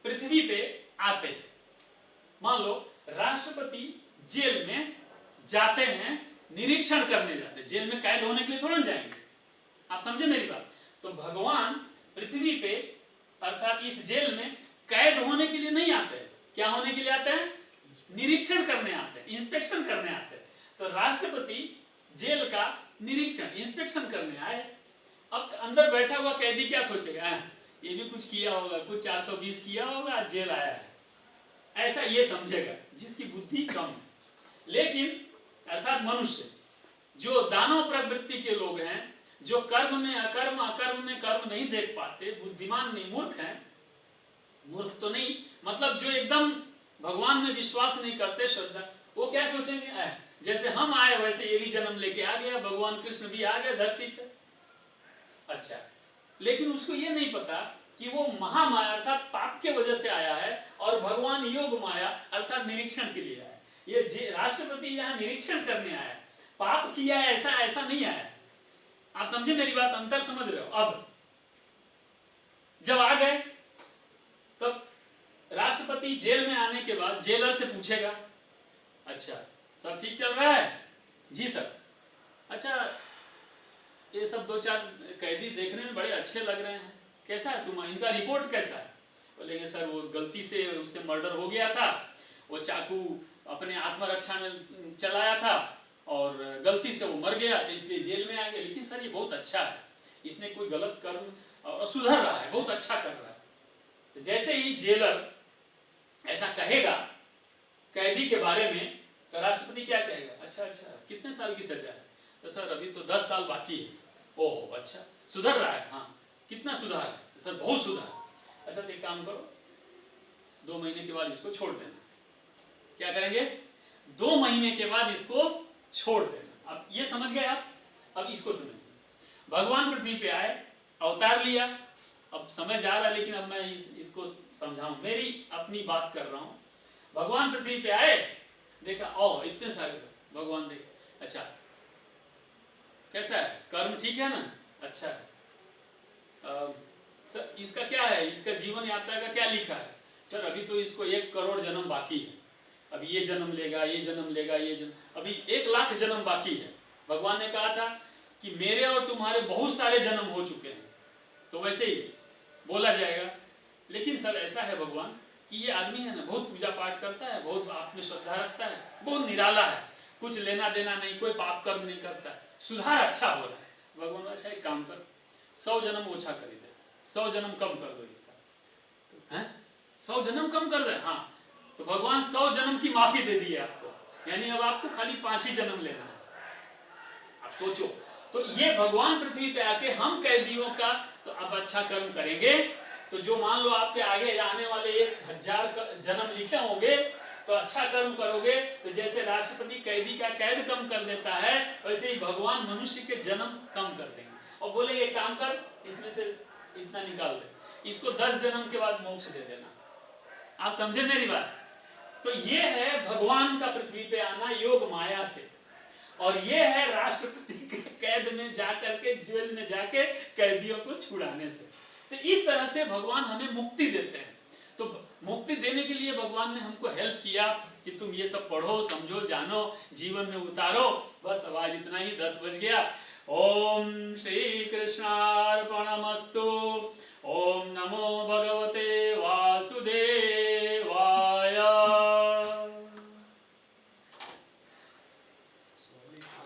पृथ्वी पे आते हैं, मान लो राष्ट्रपति जेल में जाते हैं, निरीक्षण करने जाते हैं। जेल में कैद होने के लिए थोड़ा जाएंगे, आप समझे मेरी बात? तो भगवान पृथ्वी पे अर्थात इस जेल में कैद होने के लिए नहीं आते। क्या होने के लिए आते हैं? निरीक्षण करने आते हैं, इंस्पेक्शन करने आते हैं। तो राष्ट्रपति जेल का निरीक्षण, इंस्पेक्शन करने आए। अब अंदर बैठा हुआ कैदी क्या सोचेगा? ये भी कुछ किया होगा, कुछ 420 किया होगा, जेल आया है, ऐसा ये समझेगा जिसकी बुद्धि कम है। लेकिन अर्थात मनुष्य जो दानव प्रवृत्ति के लोग हैं, जो कर्म में अकर्म, अकर्म में कर्म नहीं देख पाते, बुद्धिमान नहीं, मूर्ख हैं, मूर्ख तो नहीं मतलब जो एकदम भगवान में विश्वास नहीं करते, श्रद्धा, वो क्या सोचेंगे? जैसे हम आए वैसे ये भी जन्म लेके आ गया, भगवान कृष्ण भी आ गए धरती पे। अच्छा, लेकिन उसको ये नहीं पता कि वो महामाया अर्थात पाप के वजह से आया है और भगवान योग माया अर्थात निरीक्षण के लिए आया। ये राष्ट्रपति यहाँ निरीक्षण करने आया, पाप किया ऐसा ऐसा नहीं आया। आप समझे मेरी बात? अंतर समझ रहे हो? अब जब आ गए तब राष्ट्रपति जेल में आने के बाद जेलर से पूछेगा, अच्छा सब ठीक चल रहा है? जी सर। अच्छा, ये सब दो चार कैदी देखने में बड़े अच्छे लग रहे हैं, कैसा है तुम, इनका रिपोर्ट कैसा है? बोलेंगे सर वो गलती से उससे मर्डर हो गया था, वो चाकू अपने आत्मरक्षा में चलाया था और गलती से वो मर गया, इसलिए जेल में आ गया। लेकिन सर ये बहुत अच्छा है, इसने कोई गलत कर्म और सुधर रहा है, बहुत अच्छा कर रहा है। तो जैसे ही जेलर ऐसा कहेगा कैदी के बारे में, तो राष्ट्रपति क्या कहेगा? अच्छा अच्छा, कितने साल की सजा है? तो सर अभी तो 10 साल बाकी है। ओहो अच्छा, सुधर रहा है? हाँ। कितना सुधार है? सर बहुत सुधार। अच्छा तो एक काम करो, 2 महीने के बाद इसको छोड़ देना। क्या करेंगे? 2 महीने के बाद इसको छोड़ देना। अब ये समझ गए आप? अब इसको समझिए, भगवान पृथ्वी पे आए, अवतार लिया, अब समय जा रहा है लेकिन अब मैं इसको समझाऊं, मेरी अपनी बात कर रहा हूं। भगवान पृथ्वी पे आए, देखा ओ इतने सारे भगवान देखे, अच्छा कैसा है, कर्म ठीक है ना? अच्छा है। सर इसका क्या है, इसका जीवन यात्रा का क्या लिखा है? सर अभी तो इसको 1 करोड़ जन्म बाकी है, अभी ये जन्म लेगा, ये जन्म लेगा, ये जन्म, अभी 1 लाख जन्म बाकी है। भगवान ने कहा था कि मेरे और तुम्हारे बहुत सारे जन्म हो चुके हैं, तो वैसे ही बोला जाएगा। लेकिन सर ऐसा है भगवान कि ये आदमी है ना, बहुत पूजा पाठ करता है, बहुत आप में श्रद्धा रखता है, बहुत निराला है, कुछ लेना देना नहीं, कोई पाप कर्म नहीं करता, सुधार अच्छा हो रहा है। भगवान अच्छा एक काम कर, 100 जन्म ओछा कर दे, 100 जन्म कम कर दो इसका। हैं? 100 जन्म कम कर दे? हाँ। तो भगवान 100 जन्म की माफी दे दी है आपको, यानी अब आपको खाली 5 ही जन्म लेना है। आप सोचो, तो ये भगवान पृथ्वी पे आके हम कैदियों का तो अब अच्छा कर्म करेंगे, तो जो मान लो आपके आगे आने वाले 1000 जन्म लिखे होंगे, तो अच्छा कर्म करोगे, तो जैसे राष्ट्रपति कैदी का कैद कम कर देता है, वैसे ही भगवान मनुष्य के जन्म कम कर देंगे और बोलेंगे काम कर, इसमें से इतना निकाल दे, इसको 10 जन्म के बाद मोक्ष दे देना। आप समझे मेरी बात? तो ये है भगवान का पृथ्वी पे आना योग माया से, और ये है राष्ट्रपति के कैद में जाकर के, जेल में जाके कैदियों को छुड़ाने से। तो इस तरह से भगवान हमें मुक्ति देते हैं। तो मुक्ति देने के लिए भगवान ने हमको हेल्प किया कि तुम ये सब पढ़ो, समझो, जानो, जीवन में उतारो। बस अब आज इतना ही, 10 बज गया। ओम श्री कृष्णा